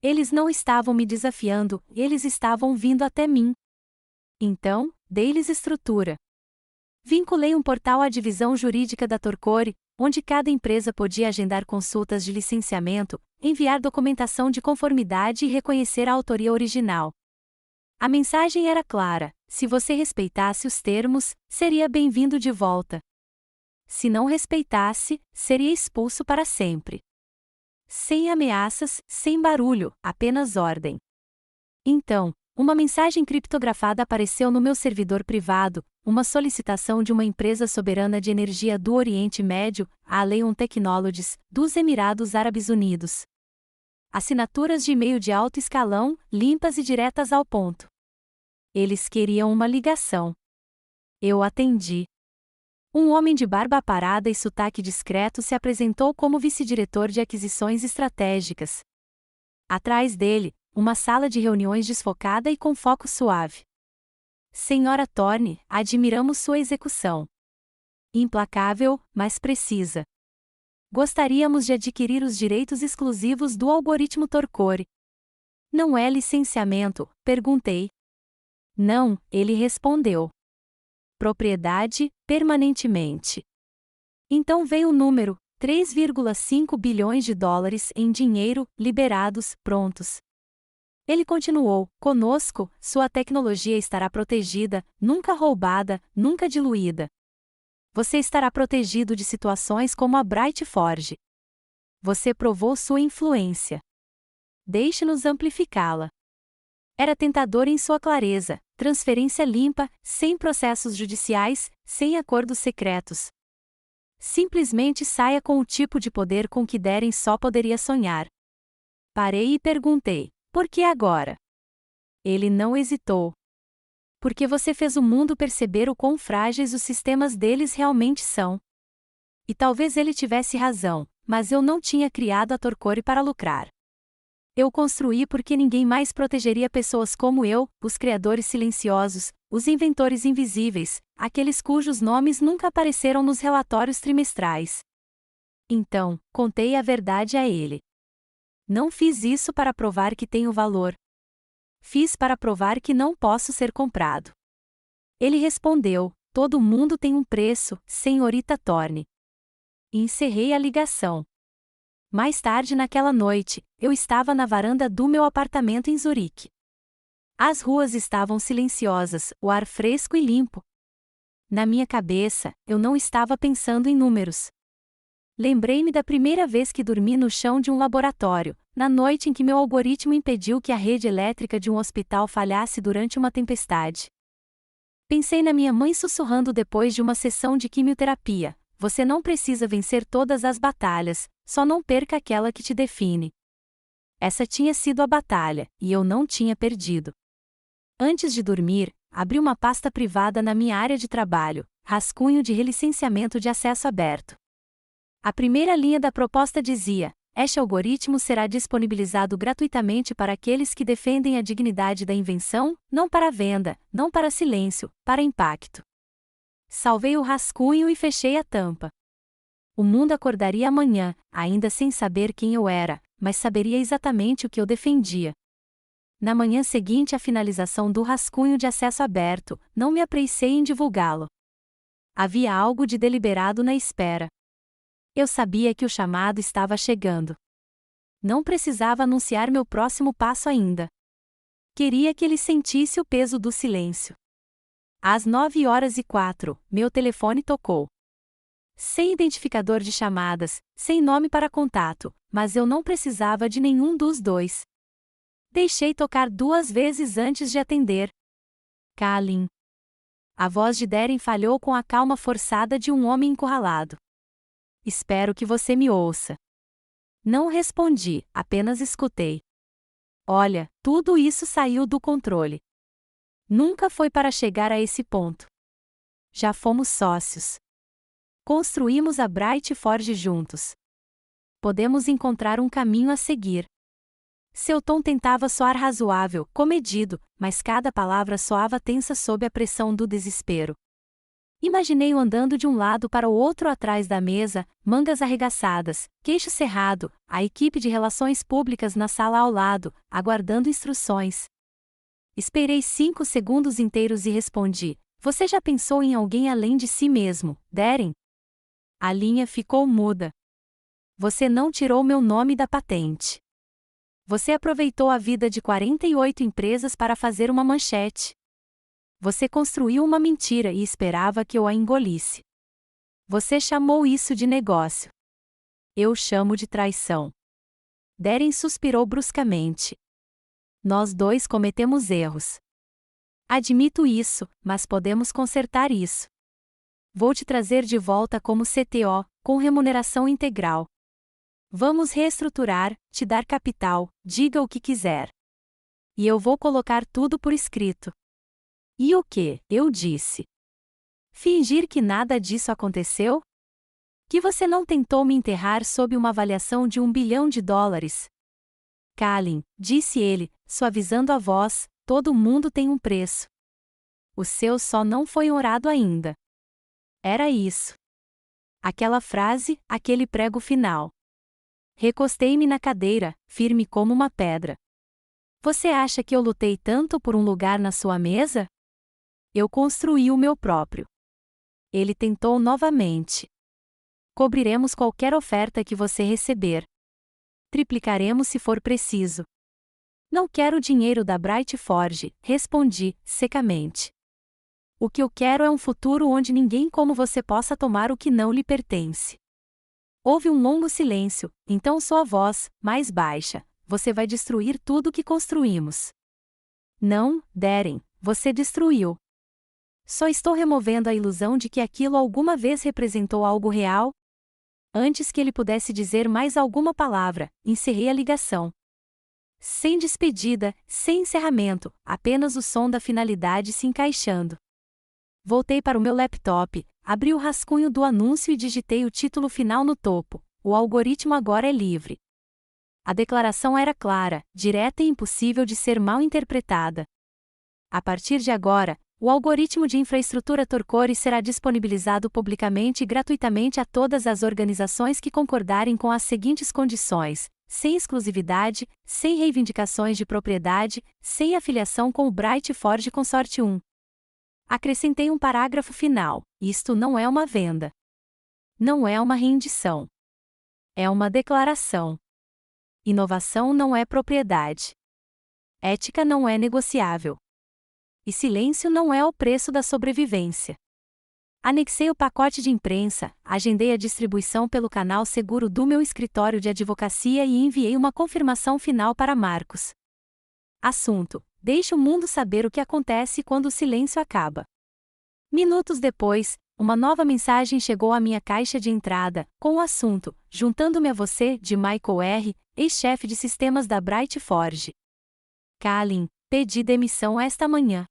Eles não estavam me desafiando, eles estavam vindo até mim. Então, dei-lhes estrutura. Vinculei um portal à divisão jurídica da Torcore, onde cada empresa podia agendar consultas de licenciamento, enviar documentação de conformidade e reconhecer a autoria original. A mensagem era clara: se você respeitasse os termos, seria bem-vindo de volta. Se não respeitasse, seria expulso para sempre. Sem ameaças, sem barulho, apenas ordem. Então, uma mensagem criptografada apareceu no meu servidor privado, uma solicitação de uma empresa soberana de energia do Oriente Médio, a Aleion Technologies, dos Emirados Árabes Unidos. Assinaturas de e-mail de alto escalão, limpas e diretas ao ponto. Eles queriam uma ligação. Eu atendi. Um homem de barba aparada e sotaque discreto se apresentou como vice-diretor de aquisições estratégicas. Atrás dele, uma sala de reuniões desfocada e com foco suave. Senhora Thorne, admiramos sua execução. Implacável, mas precisa. Gostaríamos de adquirir os direitos exclusivos do algoritmo Torcore. Não é licenciamento? Perguntei. Não, ele respondeu. Propriedade, permanentemente. Então veio o número, 3,5 bilhões de dólares em dinheiro, liberados, prontos. Ele continuou: conosco, sua tecnologia estará protegida, nunca roubada, nunca diluída. Você estará protegido de situações como a Bright Forge. Você provou sua influência. Deixe-nos amplificá-la. Era tentador em sua clareza, transferência limpa, sem processos judiciais, sem acordos secretos. Simplesmente saia com o tipo de poder com que Deren só poderia sonhar. Parei e perguntei: por que agora? Ele não hesitou. Porque você fez o mundo perceber o quão frágeis os sistemas deles realmente são. E talvez ele tivesse razão, mas eu não tinha criado a Torcore para lucrar. Eu construí porque ninguém mais protegeria pessoas como eu, os criadores silenciosos, os inventores invisíveis, aqueles cujos nomes nunca apareceram nos relatórios trimestrais. Então, contei a verdade a ele. Não fiz isso para provar que tenho valor. Fiz para provar que não posso ser comprado. Ele respondeu: todo mundo tem um preço, senhorita Thorne. E encerrei a ligação. Mais tarde naquela noite, eu estava na varanda do meu apartamento em Zurique. As ruas estavam silenciosas, o ar fresco e limpo. Na minha cabeça, eu não estava pensando em números. Lembrei-me da primeira vez que dormi no chão de um laboratório, na noite em que meu algoritmo impediu que a rede elétrica de um hospital falhasse durante uma tempestade. Pensei na minha mãe sussurrando depois de uma sessão de quimioterapia: você não precisa vencer todas as batalhas, só não perca aquela que te define. Essa tinha sido a batalha, e eu não tinha perdido. Antes de dormir, abri uma pasta privada na minha área de trabalho, rascunho de relicenciamento de acesso aberto. A primeira linha da proposta dizia: este algoritmo será disponibilizado gratuitamente para aqueles que defendem a dignidade da invenção, não para venda, não para silêncio, para impacto. Salvei o rascunho e fechei a tampa. O mundo acordaria amanhã, ainda sem saber quem eu era, mas saberia exatamente o que eu defendia. Na manhã seguinte à finalização do rascunho de acesso aberto, não me apressei em divulgá-lo. Havia algo de deliberado na espera. Eu sabia que o chamado estava chegando. Não precisava anunciar meu próximo passo ainda. Queria que ele sentisse o peso do silêncio. Às 9h04, meu telefone tocou. Sem identificador de chamadas, sem nome para contato, mas eu não precisava de nenhum dos dois. Deixei tocar 2 vezes antes de atender. Kalin. A voz de Darren falhou com a calma forçada de um homem encurralado. Espero que você me ouça. Não respondi, apenas escutei. Olha, tudo isso saiu do controle. Nunca foi para chegar a esse ponto. Já fomos sócios. Construímos a Bright Forge juntos. Podemos encontrar um caminho a seguir. Seu tom tentava soar razoável, comedido, mas cada palavra soava tensa sob a pressão do desespero. Imaginei-o andando de um lado para o outro atrás da mesa, mangas arregaçadas, queixo cerrado, a equipe de relações públicas na sala ao lado, aguardando instruções. Esperei 5 segundos inteiros e respondi: Você já pensou em alguém além de si mesmo, Darren? A linha ficou muda. Você não tirou meu nome da patente. Você aproveitou a vida de 48 empresas para fazer uma manchete. Você construiu uma mentira e esperava que eu a engolisse. Você chamou isso de negócio. Eu chamo de traição. Darren suspirou bruscamente. Nós dois cometemos erros. Admito isso, mas podemos consertar isso. Vou te trazer de volta como CTO, com remuneração integral. Vamos reestruturar, te dar capital, diga o que quiser. E eu vou colocar tudo por escrito. E o que? Eu disse. Fingir que nada disso aconteceu? Que você não tentou me enterrar sob uma avaliação de $1 bilhão? Calem, disse ele, suavizando a voz, todo mundo tem um preço. O seu só não foi honrado ainda. Era isso. Aquela frase, aquele prego final. Recostei-me na cadeira, firme como uma pedra. Você acha que eu lutei tanto por um lugar na sua mesa? Eu construí o meu próprio. Ele tentou novamente. Cobriremos qualquer oferta que você receber. Triplicaremos se for preciso. Não quero o dinheiro da Bright Forge, respondi, secamente. O que eu quero é um futuro onde ninguém como você possa tomar o que não lhe pertence. Houve um longo silêncio, então sua voz, mais baixa, você vai destruir tudo o que construímos. Não, Darren, você destruiu. Só estou removendo a ilusão de que aquilo alguma vez representou algo real? Antes que ele pudesse dizer mais alguma palavra, encerrei a ligação. Sem despedida, sem encerramento, apenas o som da finalidade se encaixando. Voltei para o meu laptop, abri o rascunho do anúncio e digitei o título final no topo: O algoritmo agora é livre. A declaração era clara, direta e impossível de ser mal interpretada. A partir de agora, o algoritmo de infraestrutura Torcore será disponibilizado publicamente e gratuitamente a todas as organizações que concordarem com as seguintes condições: sem exclusividade, sem reivindicações de propriedade, sem afiliação com o Bright Forge Consortium. Acrescentei um parágrafo final: isto não é uma venda. Não é uma rendição. É uma declaração. Inovação não é propriedade. Ética não é negociável. E silêncio não é o preço da sobrevivência. Anexei o pacote de imprensa, agendei a distribuição pelo canal seguro do meu escritório de advocacia e enviei uma confirmação final para Marcos. Assunto: deixe o mundo saber o que acontece quando o silêncio acaba. Minutos depois, uma nova mensagem chegou à minha caixa de entrada, com o assunto: juntando-me a você, de Michael R., ex-chefe de sistemas da Bright Forge. Kalin, pedi demissão esta manhã.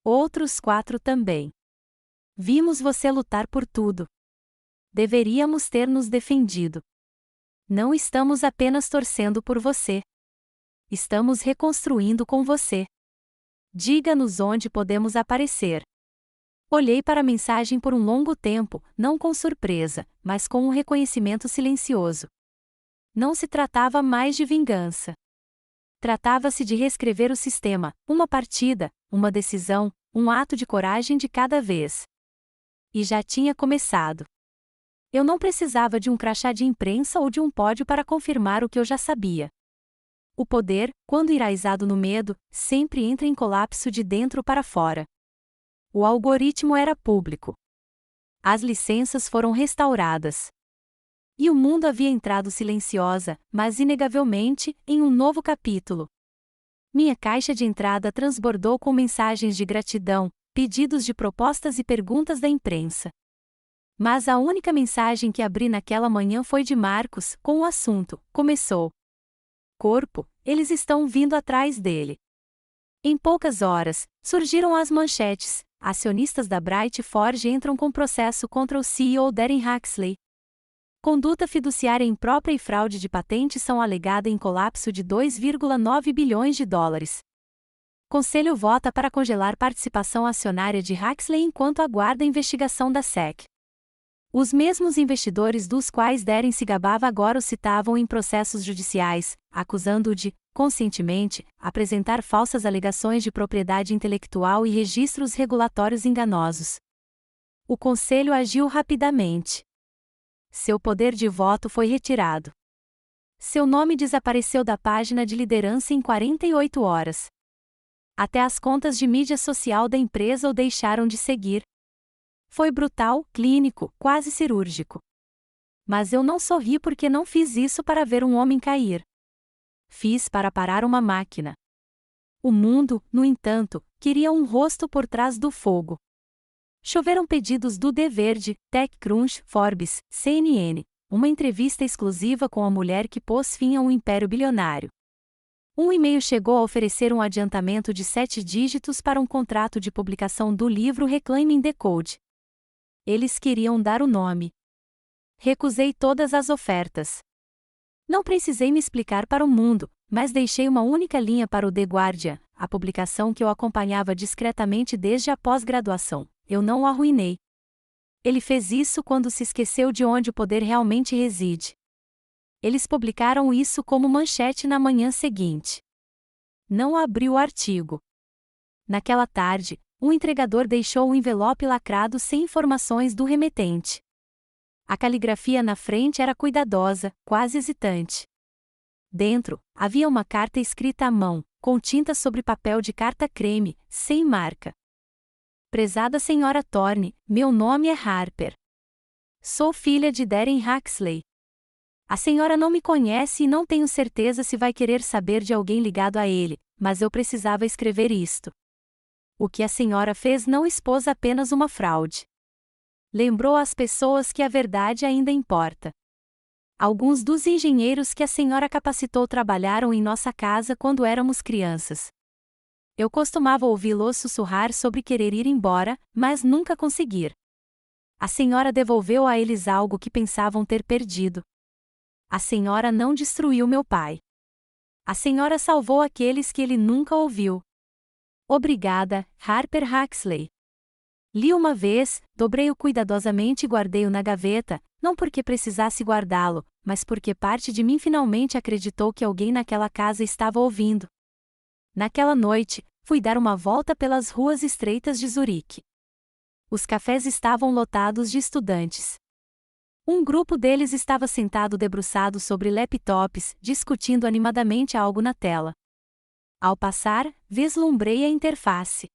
Outros 4 também. Vimos você lutar por tudo. Deveríamos ter nos defendido. Não estamos apenas torcendo por você. Estamos reconstruindo com você. Diga-nos onde podemos aparecer. Olhei para a mensagem por um longo tempo, não com surpresa, mas com um reconhecimento silencioso. Não se tratava mais de vingança. Tratava-se de reescrever o sistema, uma partida, uma decisão, um ato de coragem de cada vez. E já tinha começado. Eu não precisava de um crachá de imprensa ou de um pódio para confirmar o que eu já sabia. O poder, quando enraizado no medo, sempre entra em colapso de dentro para fora. O algoritmo era público. As licenças foram restauradas. E o mundo havia entrado silenciosa, mas inegavelmente, em um novo capítulo. Minha caixa de entrada transbordou com mensagens de gratidão, pedidos de propostas e perguntas da imprensa. Mas a única mensagem que abri naquela manhã foi de Marcos, com o assunto: começou. Corpo, eles estão vindo atrás dele. Em poucas horas, surgiram as manchetes: acionistas da Bright Forge entram com processo contra o CEO Darren Huxley. Conduta fiduciária imprópria e fraude de patente são alegada em colapso de 2,9 bilhões de dólares. Conselho vota para congelar participação acionária de Huxley enquanto aguarda a investigação da SEC. Os mesmos investidores dos quais Darren se gabava agora o citavam em processos judiciais, acusando-o de, conscientemente, apresentar falsas alegações de propriedade intelectual e registros regulatórios enganosos. O conselho agiu rapidamente. Seu poder de voto foi retirado. Seu nome desapareceu da página de liderança em 48 horas. Até as contas de mídia social da empresa o deixaram de seguir. Foi brutal, clínico, quase cirúrgico. Mas eu não sorri porque não fiz isso para ver um homem cair. Fiz para parar uma máquina. O mundo, no entanto, queria um rosto por trás do fogo. Choveram pedidos do The Verge, TechCrunch, Forbes, CNN, uma entrevista exclusiva com a mulher que pôs fim a um império bilionário. Um e-mail chegou a oferecer um adiantamento de 7 dígitos para um contrato de publicação do livro Reclaiming the Code. Eles queriam dar o nome. Recusei todas as ofertas. Não precisei me explicar para o mundo, mas deixei uma única linha para o The Guardian, a publicação que eu acompanhava discretamente desde a pós-graduação. Eu não o arruinei. Ele fez isso quando se esqueceu de onde o poder realmente reside. Eles publicaram isso como manchete na manhã seguinte. Não abri o artigo. Naquela tarde, um entregador deixou o envelope lacrado sem informações do remetente. A caligrafia na frente era cuidadosa, quase hesitante. Dentro, havia uma carta escrita à mão, com tinta sobre papel de carta creme, sem marca. Prezada Senhora Thorne, meu nome é Harper. Sou filha de Darren Huxley. A senhora não me conhece e não tenho certeza se vai querer saber de alguém ligado a ele, mas eu precisava escrever isto. O que a senhora fez não expôs apenas uma fraude. Lembrou às pessoas que a verdade ainda importa. Alguns dos engenheiros que a senhora capacitou trabalharam em nossa casa quando éramos crianças. Eu costumava ouvi-los sussurrar sobre querer ir embora, mas nunca conseguir. A senhora devolveu a eles algo que pensavam ter perdido. A senhora não destruiu meu pai. A senhora salvou aqueles que ele nunca ouviu. Obrigada, Harper Huxley. Li uma vez, dobrei-o cuidadosamente e guardei-o na gaveta, não porque precisasse guardá-lo, mas porque parte de mim finalmente acreditou que alguém naquela casa estava ouvindo. Naquela noite, fui dar uma volta pelas ruas estreitas de Zurique. Os cafés estavam lotados de estudantes. Um grupo deles estava sentado debruçado sobre laptops, discutindo animadamente algo na tela. Ao passar, vislumbrei a interface.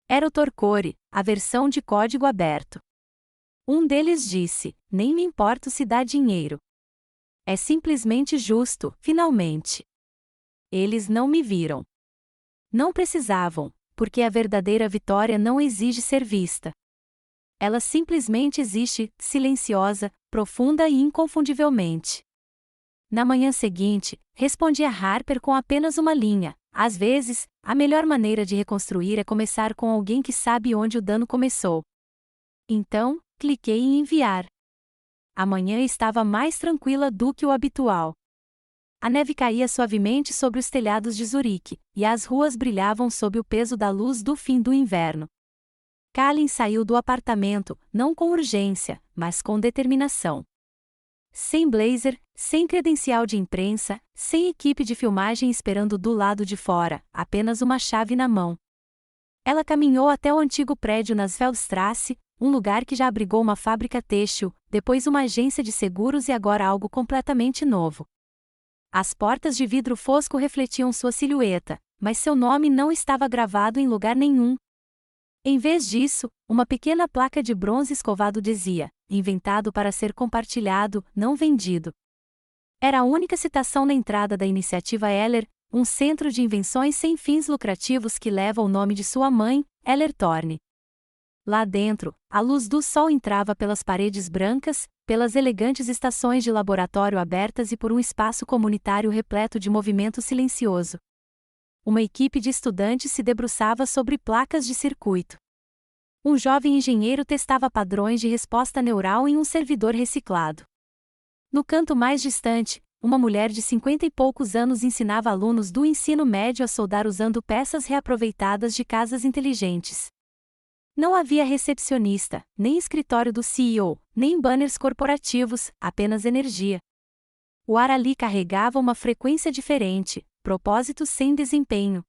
Era o Torcore, a versão de código aberto. Um deles disse: nem me importo se dá dinheiro. É simplesmente justo, finalmente. Eles não me viram. Não precisavam, porque a verdadeira vitória não exige ser vista. Ela simplesmente existe, silenciosa, profunda e inconfundivelmente. Na manhã seguinte, respondi a Harper com apenas uma linha. Às vezes, a melhor maneira de reconstruir é começar com alguém que sabe onde o dano começou. Então, cliquei em enviar. A manhã estava mais tranquila do que o habitual. A neve caía suavemente sobre os telhados de Zurique, e as ruas brilhavam sob o peso da luz do fim do inverno. Kalin saiu do apartamento, não com urgência, mas com determinação. Sem blazer, sem credencial de imprensa, sem equipe de filmagem esperando do lado de fora, apenas uma chave na mão. Ela caminhou até o antigo prédio nas Feldstrasse, um lugar que já abrigou uma fábrica têxtil, depois uma agência de seguros e agora algo completamente novo. As portas de vidro fosco refletiam sua silhueta, mas seu nome não estava gravado em lugar nenhum. Em vez disso, uma pequena placa de bronze escovado dizia: inventado para ser compartilhado, não vendido. Era a única citação na entrada da iniciativa Heller, um centro de invenções sem fins lucrativos que leva o nome de sua mãe, Ellerthorne. Lá dentro, a luz do sol entrava pelas paredes brancas, pelas elegantes estações de laboratório abertas e por um espaço comunitário repleto de movimento silencioso. Uma equipe de estudantes se debruçava sobre placas de circuito. Um jovem engenheiro testava padrões de resposta neural em um servidor reciclado. No canto mais distante, uma mulher de 50 e poucos anos ensinava alunos do ensino médio a soldar usando peças reaproveitadas de casas inteligentes. Não havia recepcionista, nem escritório do CEO, nem banners corporativos, apenas energia. O ar ali carregava uma frequência diferente, propósitos sem desempenho.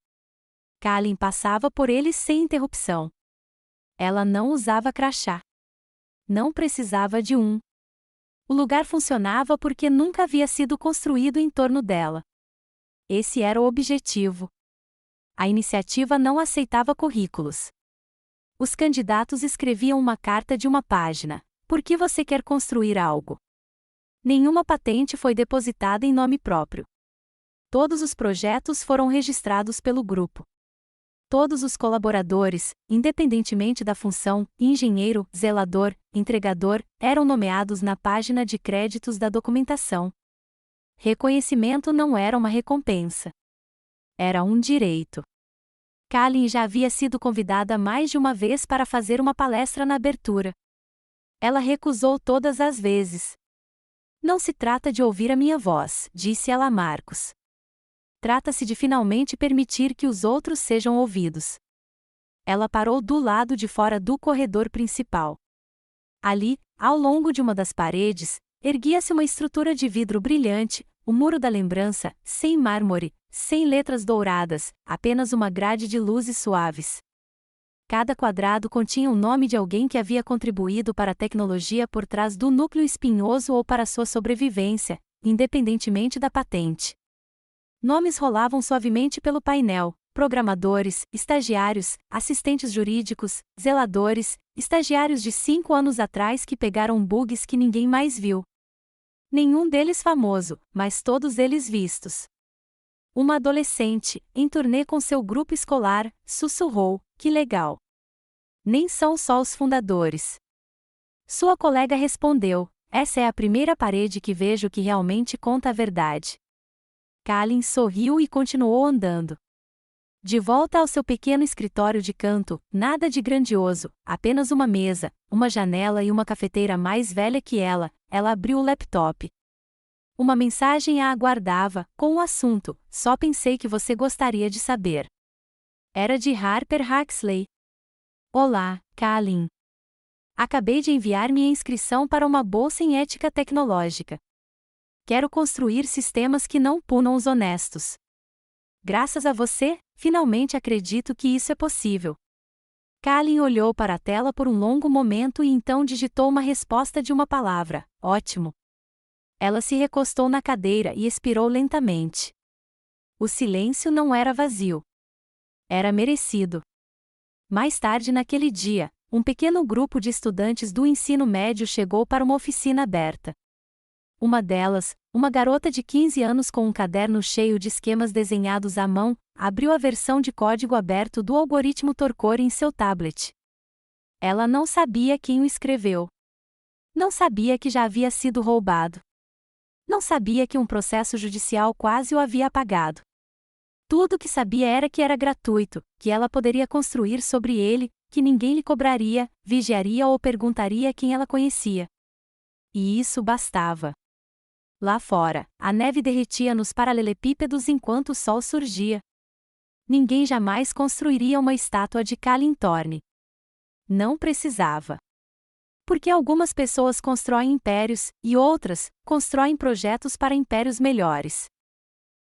Kalin passava por eles sem interrupção. Ela não usava crachá. Não precisava de um. O lugar funcionava porque nunca havia sido construído em torno dela. Esse era o objetivo. A iniciativa não aceitava currículos. Os candidatos escreviam uma carta de uma página. Por que você quer construir algo? Nenhuma patente foi depositada em nome próprio. Todos os projetos foram registrados pelo grupo. Todos os colaboradores, independentemente da função, engenheiro, zelador, entregador, eram nomeados na página de créditos da documentação. Reconhecimento não era uma recompensa. Era um direito. Kalin já havia sido convidada mais de uma vez para fazer uma palestra na abertura. Ela recusou todas as vezes. Não se trata de ouvir a minha voz, disse ela a Marcos. Trata-se de finalmente permitir que os outros sejam ouvidos. Ela parou do lado de fora do corredor principal. Ali, ao longo de uma das paredes, erguia-se uma estrutura de vidro brilhante, o muro da lembrança, sem mármore, sem letras douradas, apenas uma grade de luzes suaves. Cada quadrado continha o nome de alguém que havia contribuído para a tecnologia por trás do núcleo espinhoso ou para sua sobrevivência, independentemente da patente. Nomes rolavam suavemente pelo painel: programadores, estagiários, assistentes jurídicos, zeladores, estagiários de 5 anos atrás que pegaram bugs que ninguém mais viu. Nenhum deles famoso, mas todos eles vistos. Uma adolescente, em turnê com seu grupo escolar, sussurrou: que legal. Nem são só os fundadores. Sua colega respondeu: essa é a primeira parede que vejo que realmente conta a verdade. Kalin sorriu e continuou andando. De volta ao seu pequeno escritório de canto, nada de grandioso, apenas uma mesa, uma janela e uma cafeteira mais velha que ela abriu o laptop. Uma mensagem a aguardava, com o assunto: só pensei que você gostaria de saber. Era de Harper Huxley. Olá, Kalin. Acabei de enviar minha inscrição para uma bolsa em ética tecnológica. Quero construir sistemas que não punam os honestos. Graças a você, finalmente acredito que isso é possível. Kalin olhou para a tela por um longo momento e então digitou uma resposta de uma palavra: ótimo. Ela se recostou na cadeira e expirou lentamente. O silêncio não era vazio. Era merecido. Mais tarde naquele dia, um pequeno grupo de estudantes do ensino médio chegou para uma oficina aberta. Uma delas, uma garota de 15 anos com um caderno cheio de esquemas desenhados à mão, abriu a versão de código aberto do algoritmo Torcore em seu tablet. Ela não sabia quem o escreveu. Não sabia que já havia sido roubado. Não sabia que um processo judicial quase o havia apagado. Tudo o que sabia era que era gratuito, que ela poderia construir sobre ele, que ninguém lhe cobraria, vigiaria ou perguntaria quem ela conhecia. E isso bastava. Lá fora, a neve derretia nos paralelepípedos enquanto o sol surgia. Ninguém jamais construiria uma estátua de Kalin Thorne. Não precisava. Porque algumas pessoas constroem impérios, e outras, constroem projetos para impérios melhores.